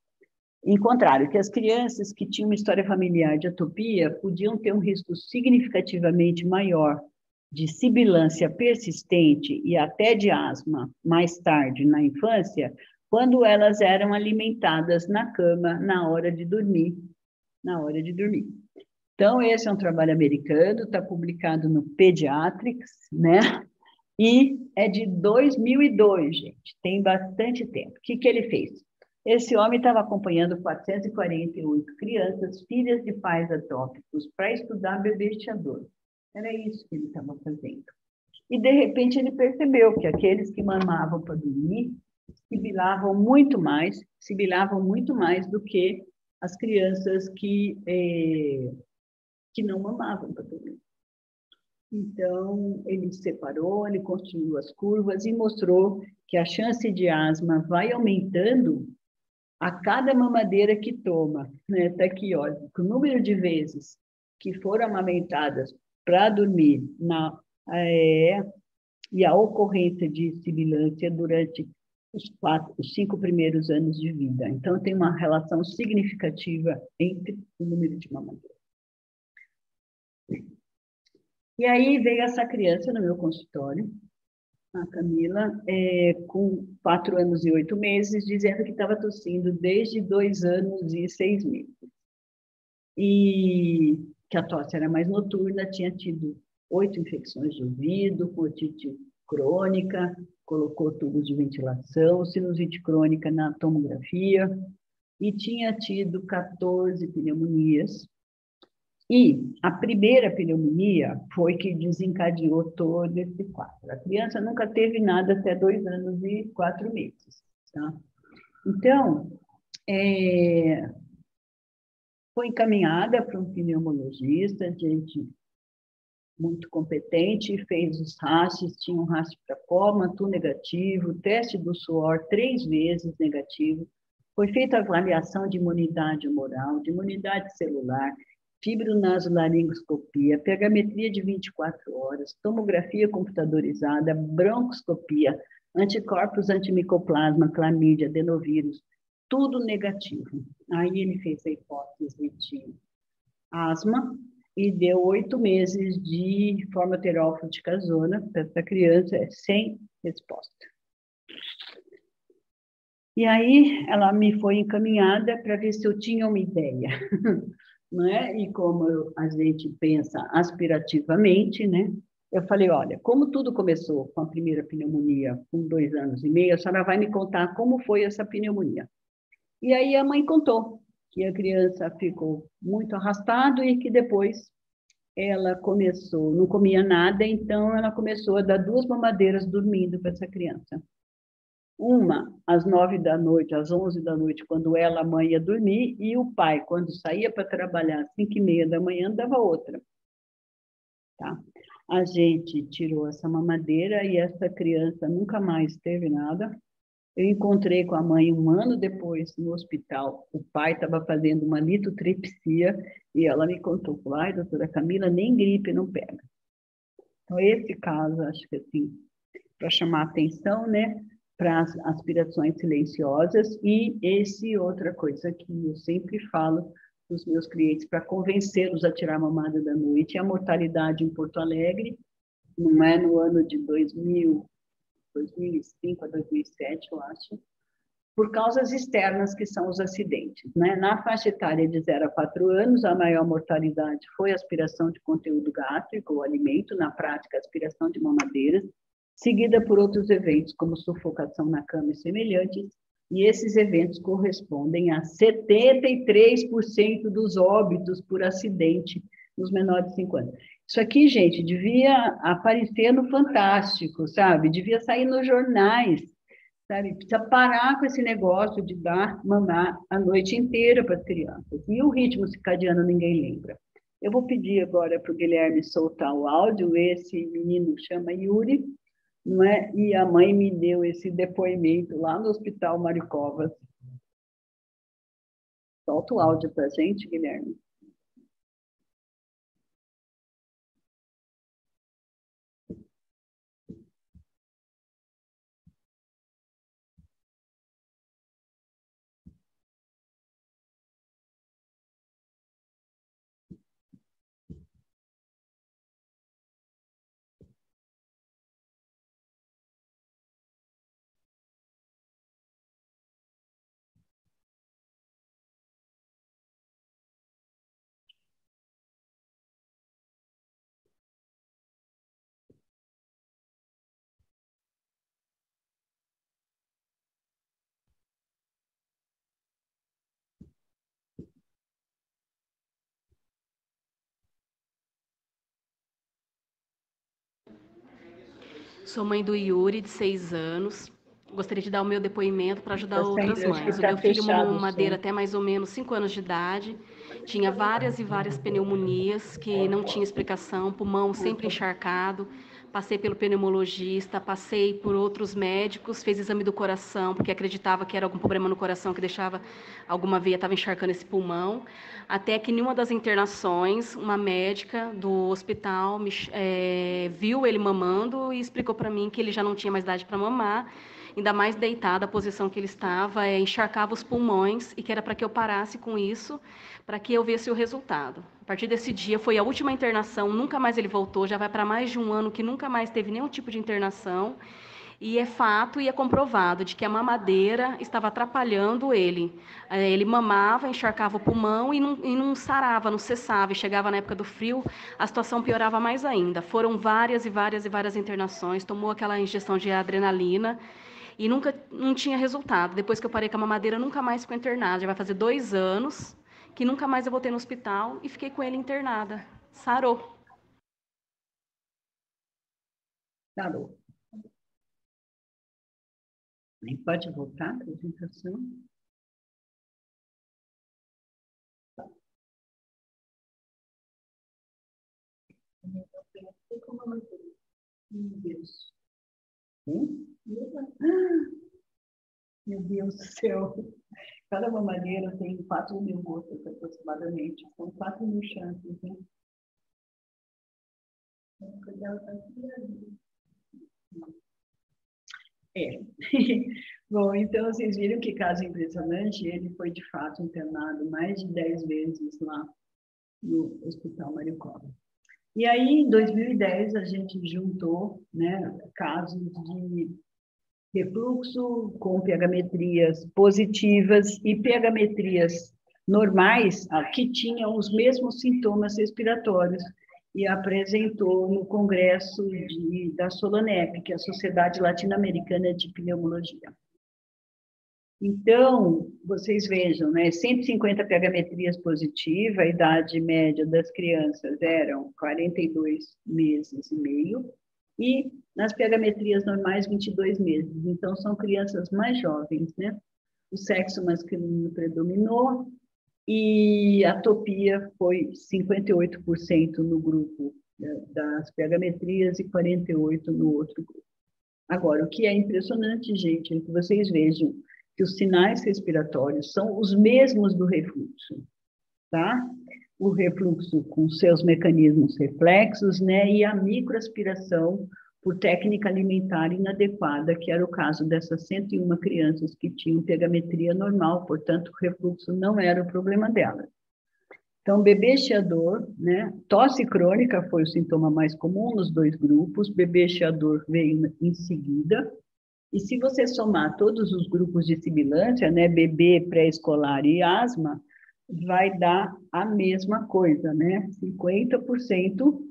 encontraram que as crianças que tinham uma história familiar de atopia podiam ter um risco significativamente maior de sibilância persistente e até de asma mais tarde na infância, quando elas eram alimentadas na cama na hora de dormir. Então, esse é um trabalho americano, está publicado no Pediatrics, né? E é de 2002, gente, tem bastante tempo. O que ele fez? Esse homem estava acompanhando 448 crianças, filhas de pais atópicos, para estudar bebê estiador. Era isso que ele estava fazendo. E, de repente, ele percebeu que aqueles que mamavam para dormir sibilavam muito mais do que as crianças que não mamavam para dormir. Então, ele separou, ele construiu as curvas e mostrou que a chance de asma vai aumentando a cada mamadeira que toma. Está aqui, olha, o número de vezes que foram amamentadas para dormir e a ocorrência de sibilância durante os 5 primeiros anos de vida. Então, tem uma relação significativa entre o número de mamadeiras. E aí veio essa criança no meu consultório, a Camila, com 4 anos e 8 meses, dizendo que estava tossindo desde 2 anos e 6 meses. E que a tosse era mais noturna, tinha tido 8 infecções de ouvido, com otite crônica, colocou tubos de ventilação, sinusite crônica na tomografia, e tinha tido 14 pneumonias. E a primeira pneumonia foi que desencadeou todo esse quadro. A criança nunca teve nada até 2 anos e 4 meses. Tá? Então, foi encaminhada para um pneumologista, gente muito competente, fez os rastros, tinha um rastro para coma, tu negativo, teste do suor 3 vezes negativo, Foi feita a avaliação de imunidade humoral, de imunidade celular, fibronasolaringoscopia, pegametria de 24 horas, tomografia computadorizada, broncoscopia, anticorpos antimicoplasma, clamídia, adenovírus, tudo negativo. Aí ele fez a hipótese de asma e deu 8 meses de formoterol fluticasona para essa criança sem resposta. E aí ela me foi encaminhada para ver se eu tinha uma ideia, não é? E como a gente pensa aspirativamente, né? Eu falei, olha, como tudo começou com a primeira pneumonia, com 2 anos e meio, a senhora vai me contar como foi essa pneumonia. E aí a mãe contou que a criança ficou muito arrastada e que depois ela começou, não comia nada, então ela começou a dar 2 mamadeiras dormindo para essa criança. Uma às 9 da noite, às 11 da noite, quando ela, a mãe, ia dormir, e o pai, quando saía para trabalhar às 5h30 da manhã, dava outra. Tá? A gente tirou essa mamadeira e essa criança nunca mais teve nada. Eu encontrei com a mãe 1 ano depois no hospital. O pai estava fazendo uma litotripsia e ela me contou, ai, doutora Camila, nem gripe não pega. Então, esse caso, acho que assim, para chamar atenção, né, para as aspirações silenciosas e esse outra coisa que eu sempre falo para os meus clientes, para convencê-los a tirar a mamada da noite, é a mortalidade em Porto Alegre, não é no ano de 2005 a 2007, eu acho, por causas externas, que são os acidentes. Né? Na faixa etária de 0 a 4 anos, a maior mortalidade foi a aspiração de conteúdo gástrico, o alimento, na prática, a aspiração de mamadeiras, seguida por outros eventos, como sufocação na cama e semelhantes, e esses eventos correspondem a 73% dos óbitos por acidente nos menores de 5 anos. Isso aqui, gente, devia aparecer no Fantástico, sabe? Devia sair nos jornais, sabe? Precisa parar com esse negócio de dar mamar a noite inteira para as crianças. E o ritmo circadiano ninguém lembra. Eu vou pedir agora para o Guilherme soltar o áudio. Esse menino chama Yuri, não é? E a mãe me deu esse depoimento lá no Hospital Mário Covas. Solta o áudio para a gente, Guilherme. Sou mãe do Yuri, de 6 anos. Gostaria de dar o meu depoimento para ajudar outras mães. O Tá meu filho mamou fechado, mamadeira até mais ou menos 5 anos de idade. Tinha várias e várias pneumonias que não tinha explicação, pulmão sempre encharcado. Passei pelo pneumologista, passei por outros médicos, fez exame do coração, porque acreditava que era algum problema no coração que deixava alguma veia, estava encharcando esse pulmão. Até que em uma das internações, uma médica do hospital viu ele mamando e explicou para mim que ele já não tinha mais idade para mamar, ainda mais deitado, a posição que ele estava, encharcava os pulmões e que era para que eu parasse com isso, para que eu visse o resultado. A partir desse dia foi a última internação, nunca mais ele voltou, já vai para mais de 1 ano que nunca mais teve nenhum tipo de internação. E é fato e é comprovado de que a mamadeira estava atrapalhando ele. Ele mamava, encharcava o pulmão e não sarava, não cessava. E chegava na época do frio, a situação piorava mais ainda. Foram várias e várias e várias internações, tomou aquela injeção de adrenalina e não tinha resultado. Depois que eu parei com a mamadeira, nunca mais ficou internada. Já vai fazer 2 anos que nunca mais eu voltei no hospital e fiquei com ele internada. Sarou. Sarou. Nem pode voltar a apresentação? Isso. Meu Deus do céu. Cada mamadeira tem 4.000 gotas aproximadamente. São 4.000 chances, né? É. Bom, então vocês viram que caso impressionante, ele foi de fato internado mais de 10 vezes lá no Hospital Mário Covas. E aí, em 2010, a gente juntou, né, casos de refluxo com pH-metrias positivas e pH-metrias normais, que tinham os mesmos sintomas respiratórios, e apresentou no congresso da Solonep, que é a Sociedade Latino-Americana de Pneumologia. Então, vocês vejam, né, 150 pH-metrias positivas, a idade média das crianças eram 42 meses e meio, e nas pH-metrias normais, 22 meses. Então, são crianças mais jovens, né? O sexo masculino predominou, e a atopia foi 58% no grupo das pH-metrias e 48% no outro grupo. Agora, o que é impressionante, gente, é que vocês vejam que os sinais respiratórios são os mesmos do refluxo, tá? O refluxo com seus mecanismos reflexos, né? E a microaspiração por técnica alimentar inadequada, que era o caso dessas 101 crianças que tinham pH-metria normal, portanto, o refluxo não era o problema delas. Então, bebê chiador, né? Tosse crônica foi o sintoma mais comum nos dois grupos, bebê chiador veio em seguida. E se você somar todos os grupos de sibilância, né? Bebê, pré-escolar e asma, vai dar a mesma coisa, né? 50%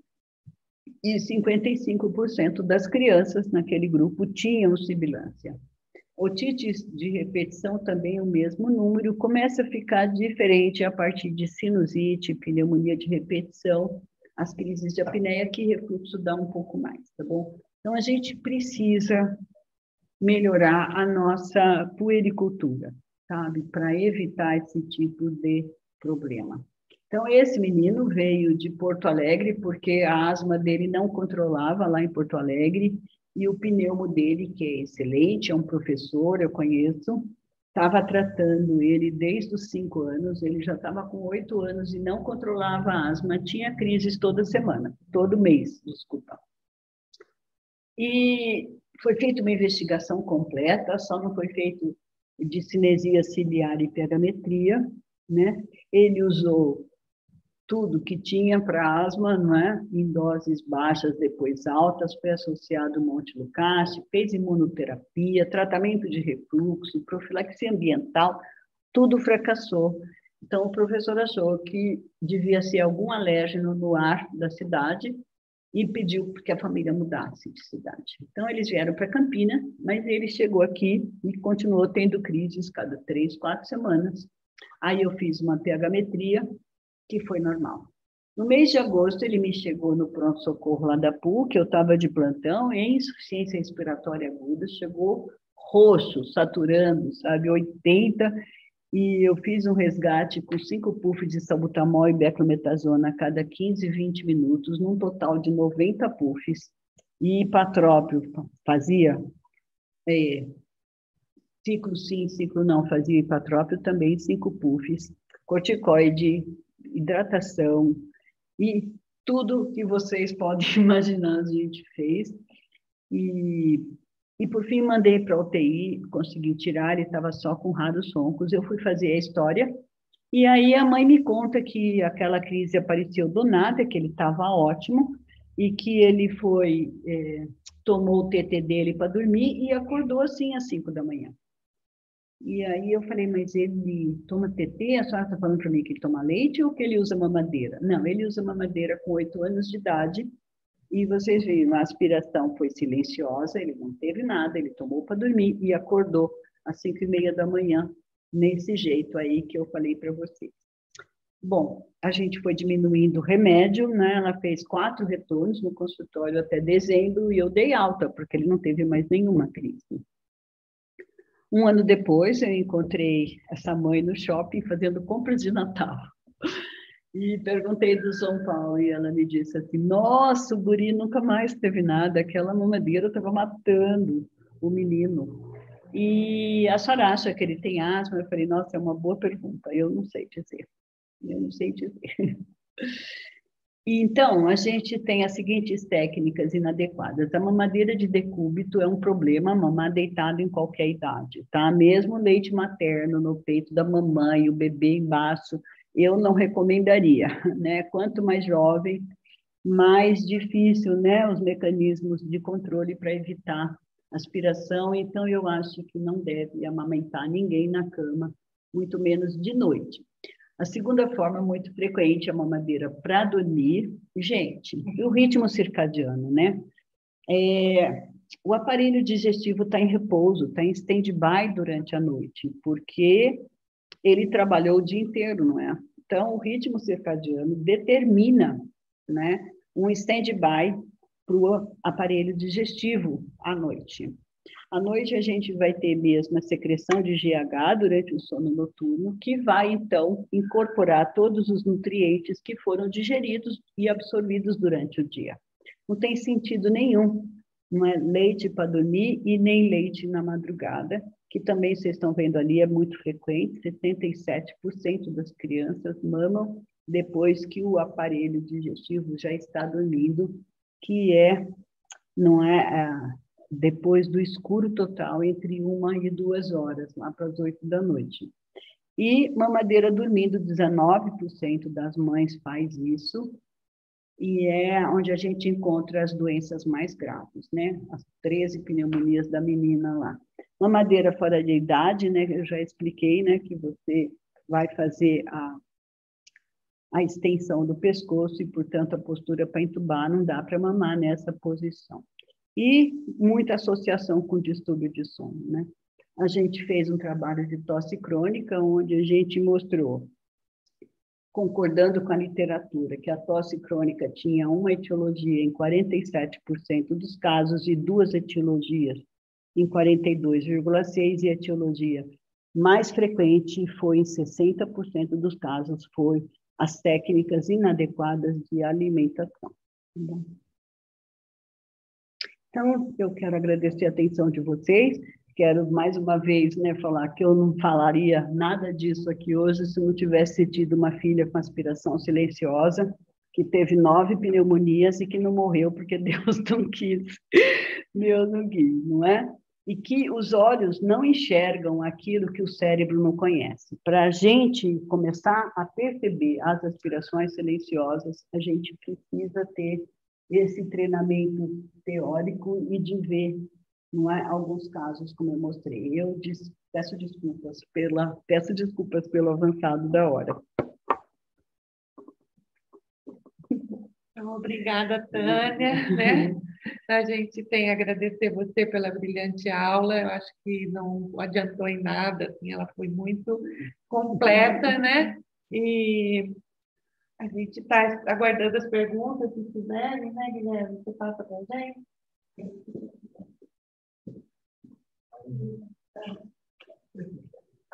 e 55% das crianças naquele grupo tinham sibilância. Otites de repetição também o mesmo número, começa a ficar diferente a partir de sinusite, pneumonia de repetição, as crises de apneia, que refluxo dá um pouco mais, tá bom? Então, a gente precisa melhorar a nossa puericultura, sabe? Para evitar esse tipo de problema. Então, esse menino veio de Porto Alegre, porque a asma dele não controlava lá em Porto Alegre, e o pneumo dele, que é excelente, é um professor, eu conheço, estava tratando ele desde os 5 anos, ele já estava com 8 anos e não controlava a asma, tinha crises toda semana, todo mês, desculpa. E foi feita uma investigação completa, só não foi feito de cinesia ciliar e pH-metria, né? Ele usou tudo que tinha para asma, não é? Em doses baixas, depois altas, foi associado ao Monte Lukács, fez imunoterapia, tratamento de refluxo, profilaxia ambiental, tudo fracassou. Então, o professor achou que devia ser algum alérgeno no ar da cidade e pediu que a família mudasse de cidade. Então, eles vieram para Campinas, mas ele chegou aqui e continuou tendo crises cada 3, 4 semanas. Aí eu fiz uma pH-metria, que foi normal. No mês de agosto, ele me chegou no pronto-socorro lá da PUC, eu estava de plantão, em insuficiência respiratória aguda, chegou roxo, saturando, sabe, 80, e eu fiz um resgate com 5 puffs de salbutamol e beclometasona a cada 15, 20 minutos, num total de 90 puffs, e hipatrópio fazia, ciclo sim, ciclo não, fazia hipatrópio também, 5 puffs, corticoide, hidratação e tudo que vocês podem imaginar a gente fez. E por fim, mandei para a UTI, consegui tirar, ele estava só com raros roncos. Eu fui fazer a história, e aí a mãe me conta que aquela crise apareceu do nada, que ele estava ótimo, e que ele foi, tomou o TT dele para dormir e acordou assim às 5 da manhã. E aí eu falei, mas ele toma TT? A senhora está falando para mim que ele toma leite ou que ele usa mamadeira? Não, ele usa mamadeira com 8 anos de idade, e vocês viram, a aspiração foi silenciosa, ele não teve nada, ele tomou para dormir e acordou às 5h30 da manhã, nesse jeito aí que eu falei para vocês. Bom, a gente foi diminuindo o remédio, né? Ela fez 4 retornos no consultório até dezembro, e eu dei alta, porque ele não teve mais nenhuma crise. Um ano depois, eu encontrei essa mãe no shopping fazendo compras de Natal. E perguntei do São Paulo, e ela me disse assim, nossa, o guri nunca mais teve nada, aquela mamadeira estava matando o menino. E a senhora acha que ele tem asma? Eu falei, nossa, é uma boa pergunta, eu não sei dizer. Eu não sei dizer. Então, a gente tem as seguintes técnicas inadequadas. A mamadeira de decúbito é um problema, mamar deitado em qualquer idade, tá? Mesmo leite materno no peito da mamãe, o bebê embaixo, eu não recomendaria, né? Quanto mais jovem, mais difícil, né? Os mecanismos de controle para evitar aspiração, então eu acho que não deve amamentar ninguém na cama, muito menos de noite. A segunda forma muito frequente é a mamadeira para dormir. Gente, e o ritmo circadiano, né? O aparelho digestivo está em repouso, está em stand-by durante a noite, porque ele trabalhou o dia inteiro, não é? Então, o ritmo circadiano determina, né, um stand-by para o aparelho digestivo à noite. À noite, a gente vai ter mesmo a secreção de GH durante o sono noturno, que vai, então, incorporar todos os nutrientes que foram digeridos e absorvidos durante o dia. Não tem sentido nenhum, não é leite para dormir e nem leite na madrugada, que também vocês estão vendo ali, é muito frequente, 77% das crianças mamam depois que o aparelho digestivo já está dormindo, que não é depois do escuro total, entre 1 e 2 horas, lá para as 8 da noite. E mamadeira dormindo, 19% das mães faz isso, e é onde a gente encontra as doenças mais graves, né? As 13 pneumonias da menina lá. Mamadeira fora de idade, né? Eu já expliquei, né? Que você vai fazer a extensão do pescoço e, portanto, a postura para entubar não dá para mamar nessa posição. E muita associação com distúrbio de sono, né? A gente fez um trabalho de tosse crônica, onde a gente mostrou, concordando com a literatura, que a tosse crônica tinha uma etiologia em 47% dos casos e 2 etiologias em 42,6%, e a etiologia mais frequente foi em 60% dos casos, foi as técnicas inadequadas de alimentação. Então, eu quero agradecer a atenção de vocês, quero mais uma vez, né, falar que eu não falaria nada disso aqui hoje se não tivesse tido uma filha com aspiração silenciosa, que teve 9 pneumonias e que não morreu porque Deus não quis. Deus não quis, não é? E que os olhos não enxergam aquilo que o cérebro não conhece. Para a gente começar a perceber as aspirações silenciosas, a gente precisa ter esse treinamento teórico e de ver, não é, alguns casos, como eu mostrei. Eu peço desculpas pelo avançado da hora. Então, obrigada, Tânia, né? A gente tem a agradecer você pela brilhante aula, eu acho que não adiantou em nada, assim, ela foi muito completa, né? E a gente está aguardando as perguntas, se quiserem, né, Guilherme? Você passa para a gente.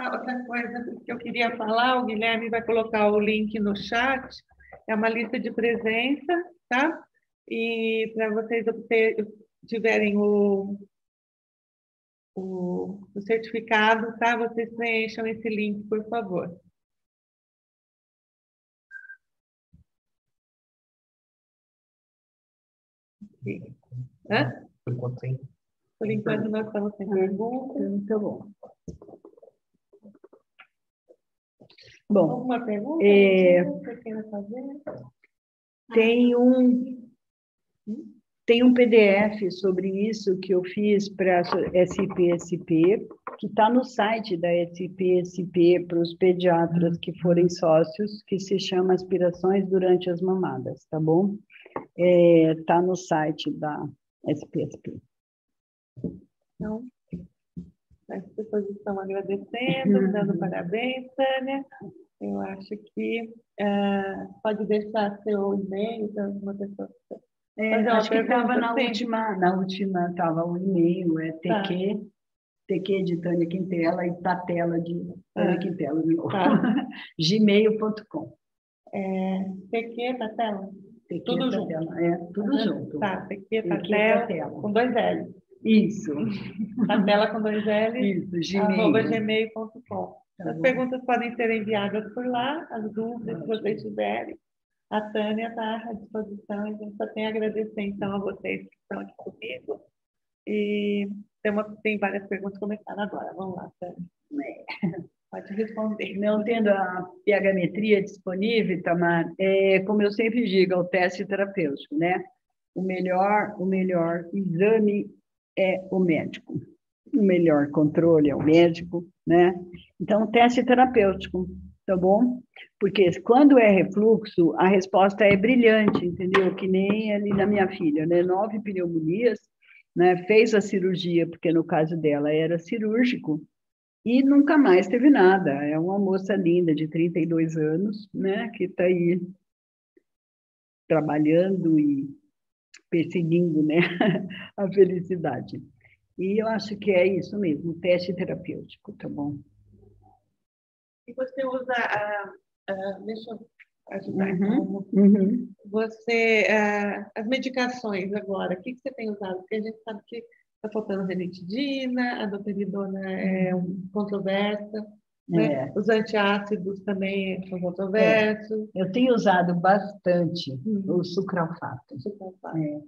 Outra coisa que eu queria falar, o Guilherme vai colocar o link no chat, é uma lista de presença, tá? E para vocês tiverem o certificado, tá? Vocês preencham esse link, por favor. Hã? Por enquanto, sim. Por enquanto, nós estamos sem pergunta. Muito bom. Bom, alguma pergunta que você queira fazer? Tem um PDF sobre isso que eu fiz para a SPSP, que está no site da SPSP para os pediatras que forem sócios, que se chama Aspirações durante as Mamadas, tá bom? Está no site da SPSP. Então, as pessoas estão agradecendo, dando parabéns, Tânia. Eu acho que pode deixar seu e-mail para alguma pessoa. Acho que estava na última estava o e-mail, TQ de Tânia Quintela e Tatela de Tânia Quintela, de novo. gmail.com. TQ, Tatela? Tudo junto. Tudo junto. Tá, TQ, Tatela, com 2 L. Isso. Adela com 2 L's, Isso, @gmail.com. Tá As bom. perguntas podem ser enviadas por lá, as dúvidas que vocês tiverem. A Tânia está à disposição, a gente só tem a agradecer, então, a vocês que estão aqui comigo. E tem várias perguntas começaram agora. Vamos lá, Tânia. Pode responder. Não tendo a pH-metria disponível, Tamar, como eu sempre digo, é o teste terapêutico, né? O melhor exame é o médico. O melhor controle é o médico, né? Então, teste terapêutico, tá bom? Porque quando é refluxo, a resposta é brilhante, entendeu? Que nem ali na minha filha, né? 9 pneumonias, né? Fez a cirurgia, porque no caso dela era cirúrgico, e nunca mais teve nada. É uma moça linda, de 32 anos, né? Que está aí trabalhando e perseguindo, né? A felicidade. E eu acho que é isso mesmo, teste terapêutico, tá bom? E você usa deixa eu ajudar. Você, as medicações agora, o que você tem usado? Porque a gente sabe que está faltando ranitidina, a doperidona é controversa, né? Os antiácidos também são controversos. Eu tenho usado bastante o sucralfato.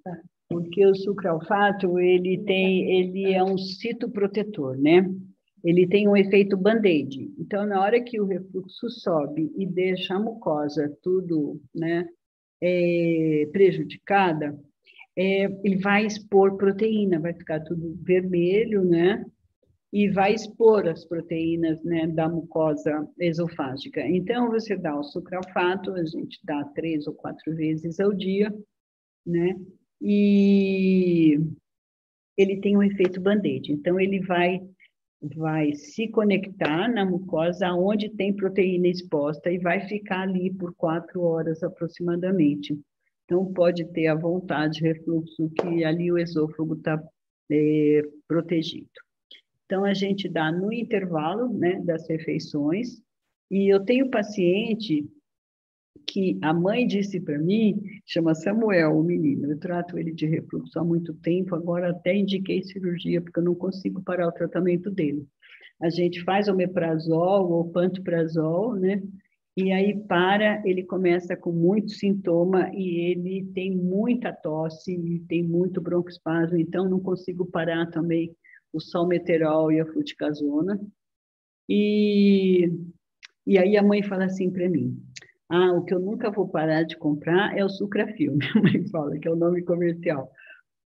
Tá. Porque o sucralfato, ele é um citoprotetor, né? Ele tem um efeito band-aid. Então, na hora que o refluxo sobe e deixa a mucosa tudo, né, prejudicada, ele vai expor proteína, vai ficar tudo vermelho, né? E vai expor as proteínas, né, da mucosa esofágica. Então, você dá o sucralfato, a gente dá 3 ou 4 vezes ao dia, né? E ele tem um efeito band-aid. Então, ele vai se conectar na mucosa onde tem proteína exposta e vai ficar ali por 4 horas aproximadamente. Então, pode ter à vontade refluxo, que ali o esôfago está protegido. Então, a gente dá no intervalo, né, das refeições. E eu tenho paciente que a mãe disse para mim, chama Samuel, o menino, eu trato ele de refluxo há muito tempo, agora até indiquei cirurgia, porque eu não consigo parar o tratamento dele. A gente faz omeprazol ou pantoprazol, né? E aí ele começa com muito sintoma e ele tem muita tosse e tem muito broncoespasmo, então não consigo parar também o salmeterol e a fluticasona. E aí a mãe fala assim para mim, o que eu nunca vou parar de comprar é o Sucrafil, minha mãe fala, que é o nome comercial.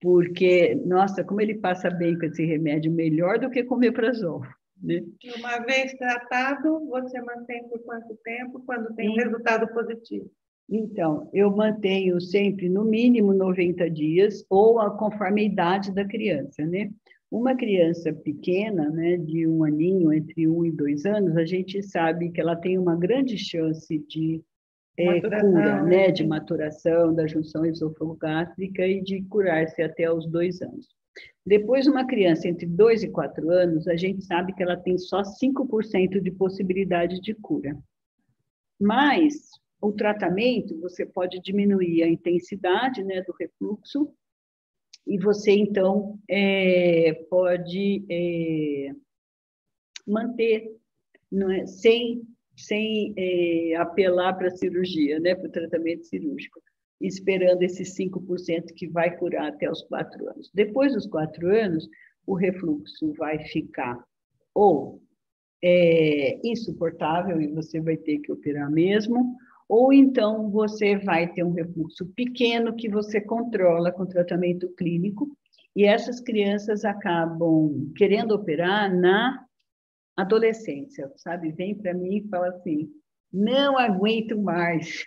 Porque, nossa, como ele passa bem com esse remédio, melhor do que comer omeprazol, né? Uma vez tratado, você mantém por quanto tempo, quando tem um resultado positivo? Então, eu mantenho sempre no mínimo 90 dias, ou conforme a idade da criança, né? Uma criança pequena, né, de 1 aninho, entre 1 e 2 anos, a gente sabe que ela tem uma grande chance de cura, né, de maturação da junção esôfago-gástrica e de curar-se até os 2 anos. Depois, uma criança entre 2 e 4 anos, a gente sabe que ela tem só 5% de possibilidade de cura. Mas o tratamento, você pode diminuir a intensidade, né, do refluxo, e você, então, pode manter, não é, sem apelar para a cirurgia, né, para o tratamento cirúrgico, esperando esses 5% que vai curar até os 4 anos. Depois dos 4 anos, o refluxo vai ficar ou insuportável e você vai ter que operar mesmo, ou então você vai ter um refluxo pequeno que você controla com tratamento clínico, e essas crianças acabam querendo operar na adolescência, sabe? Vem para mim e fala assim, não aguento mais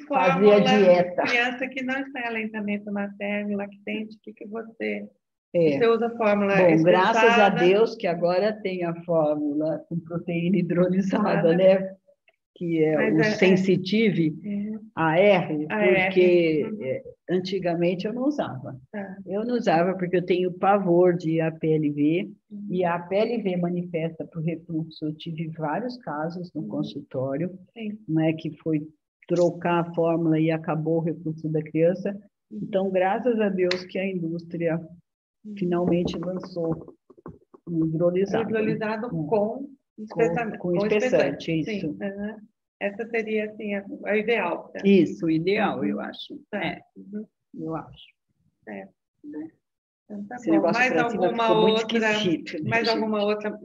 fazer a dieta. Criança que não está em aleitamento materno, lactente, o que você... Você usa a fórmula Bom, graças a Deus que agora tem a fórmula com proteína hidrolisada, né? Que é o Sensitive AR, porque antigamente eu não usava. Eu não usava porque eu tenho pavor de APLV, e a APLV manifesta para o refluxo. Eu tive vários casos no consultório, né, que foi trocar a fórmula e acabou o refluxo da criança. Então, graças a Deus que a indústria finalmente lançou um hidrolisado. Hidrolisado com espessamento. Com espessante, isso. Sim, essa seria, assim, a ideal. Tá? Isso, o ideal, eu acho. Tá. Eu acho. Então, tá esse bom. negócio Mais alguma outra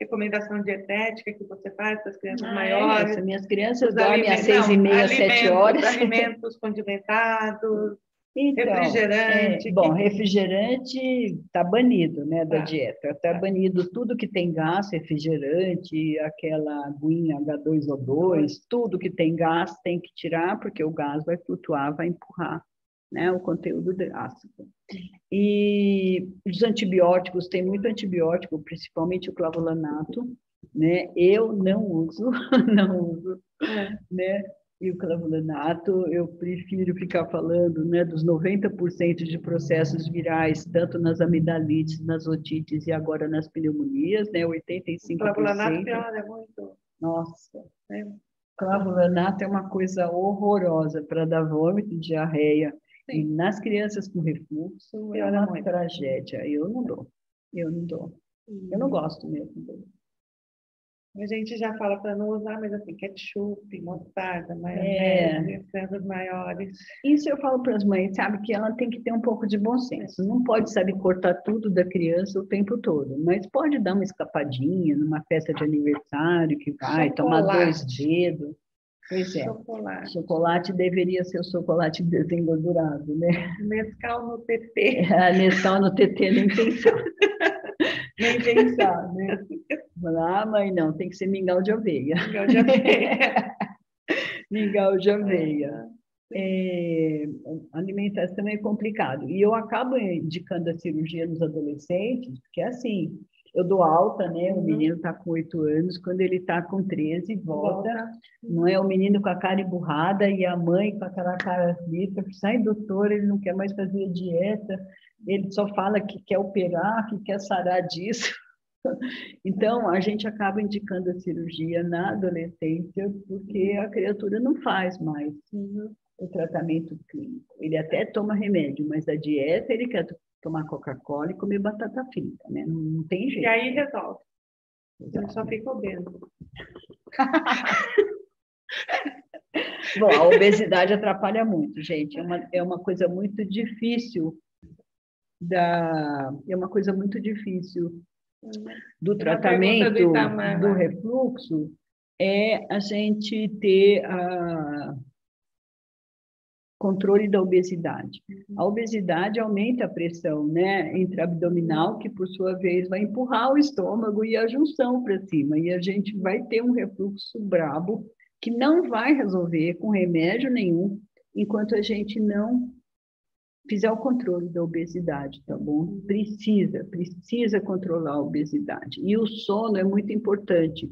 recomendação dietética que você faz para as crianças maiores? Minhas crianças dormem às 6h30, 7 horas. Alimentos condimentados, então, refrigerante. Bom, refrigerante está banido, né, da dieta. Está banido tudo que tem gás, refrigerante, aquela aguinha H2O2, tudo que tem gás tem que tirar, porque o gás vai flutuar, vai empurrar, né, o conteúdo de ácido. E os antibióticos, tem muito antibiótico, principalmente o clavulanato, né? Eu não uso, né? E o clavulanato, eu prefiro ficar falando, né, dos 90% de processos virais, tanto nas amidalites, nas otites e agora nas pneumonias, né? 85%. O clavulanato piora muito. Nossa, clavulanato é uma coisa horrorosa para dar vômito, diarreia. E nas crianças com refluxo é uma tragédia. Eu não dou. Eu não gosto mesmo. A gente já fala para não usar, mas assim, ketchup, mostarda, maionese, crianças maiores. Isso eu falo para as mães, sabe, que ela tem que ter um pouco de bom senso. Não pode, sabe, cortar tudo da criança o tempo todo, mas pode dar uma escapadinha numa festa de aniversário que vai tomar 2 dedos. Pois é. Chocolate deveria ser o chocolate desengordurado, né? Nescau no TT. Nescau no TT, nem pensar. Nem pensar, né? Mãe, não, tem que ser mingau de aveia. Mingau de aveia. Mingau de aveia. Alimentação é complicado. E eu acabo indicando a cirurgia nos adolescentes, porque é assim, eu dou alta, né? O menino está com 8 anos, quando ele está com 13, volta. Não é o menino com a cara emburrada e a mãe com aquela cara frita. Sai, doutor, ele não quer mais fazer dieta, ele só fala que quer operar, que quer sarar disso. Então, a gente acaba indicando a cirurgia na adolescência, porque a criatura não faz mais o tratamento clínico. Ele até toma remédio, mas a dieta ele quer tomar Coca-Cola e comer batata frita, né? Não tem jeito. E aí resolve. Ele só fica obeso. Bom, a obesidade atrapalha muito, gente. É uma coisa muito difícil do tratamento do refluxo, é a gente ter controle da obesidade. A obesidade aumenta a pressão, né, intraabdominal, que por sua vez vai empurrar o estômago e a junção para cima, e a gente vai ter um refluxo brabo que não vai resolver com remédio nenhum, enquanto a gente não fizer o controle da obesidade, tá bom? Precisa controlar a obesidade. E o sono é muito importante,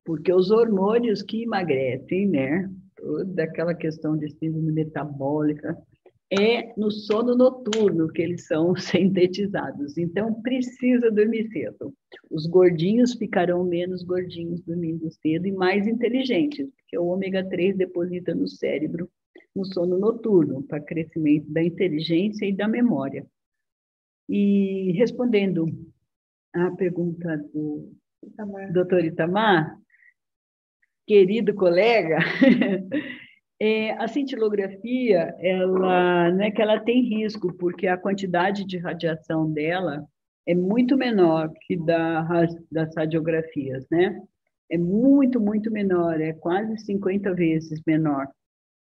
porque os hormônios que emagrecem, né, toda aquela questão de síndrome metabólica, é no sono noturno que eles são sintetizados. Então, precisa dormir cedo. Os gordinhos ficarão menos gordinhos dormindo cedo e mais inteligentes, porque o ômega 3 deposita no cérebro no sono noturno, para crescimento da inteligência e da memória. E respondendo à pergunta do Dr. Itamar, querido colega, a cintilografia, ela, não é que ela tem risco, porque a quantidade de radiação dela é muito menor que das radiografias, né? É muito, muito menor, é quase 50 vezes menor.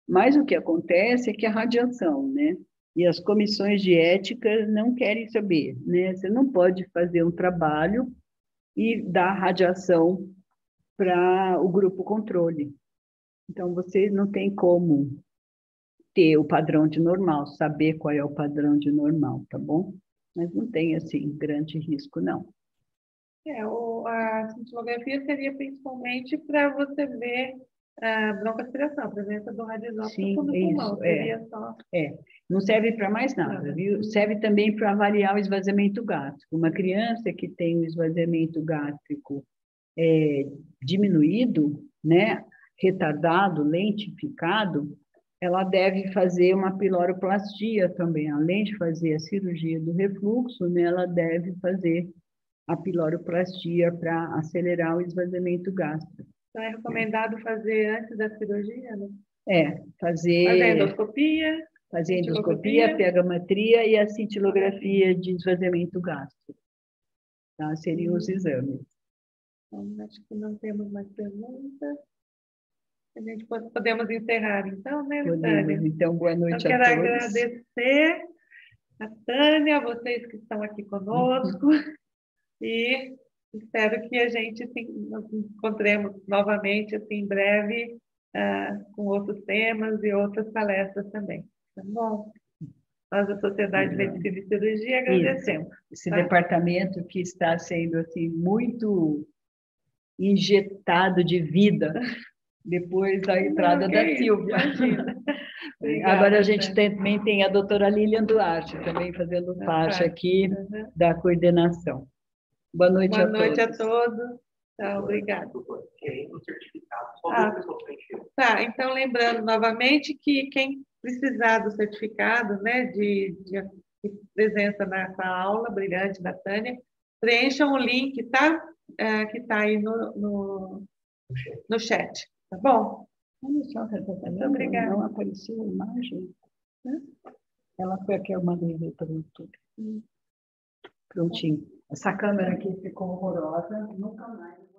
Mas o que acontece é que a radiação, né? E as comissões de ética não querem saber, né? Você não pode fazer um trabalho e dar radiação para o grupo controle. Então, você não tem como ter o padrão de normal, saber qual é o padrão de normal, tá bom? Mas não tem, assim, grande risco, não. A cintilografia seria principalmente para você ver a broncoaspiração, a presença do radisótopo no pulmão. Não serve para mais nada, viu? Serve também para avaliar o esvaziamento gástrico. Uma criança que tem um esvaziamento gástrico diminuído, né, retardado, lentificado, ela deve fazer uma piloroplastia também. Além de fazer a cirurgia do refluxo, né, ela deve fazer a piloroplastia para acelerar o esvaziamento gástrico. Então, é recomendado fazer antes da cirurgia, né? Fazer endoscopia, endoscopia, pegametria e a cintilografia de esvaziamento gástrico. Tá? Seriam os exames. Então, acho que não temos mais perguntas. A gente podemos encerrar, então, né, Tânia? Então, boa noite a todos. Eu quero agradecer a Tânia, a vocês que estão aqui conosco, e espero que a gente nos encontremos novamente, assim, em breve, com outros temas e outras palestras também. Tá bom? Nós, da Sociedade de Medicina e Cirurgia, agradecemos. Esse departamento que está sendo, assim, muito injetado de vida depois da entrada da Silvia. Obrigada, agora a gente também tem a doutora Lilian Duarte, também fazendo parte aqui da coordenação. Boa noite a todos. Boa noite a todos. Tá, obrigada. Tá, então lembrando novamente que quem precisar do certificado, né, de presença nessa aula brilhante da Tânia, preencham o link, tá? Que está aí no chat, tá bom? Olha só, muito obrigada. Não apareceu a imagem. Ela foi a que eu mandei ver pelo YouTube. Prontinho. Essa câmera aqui ficou horrorosa, nunca mais.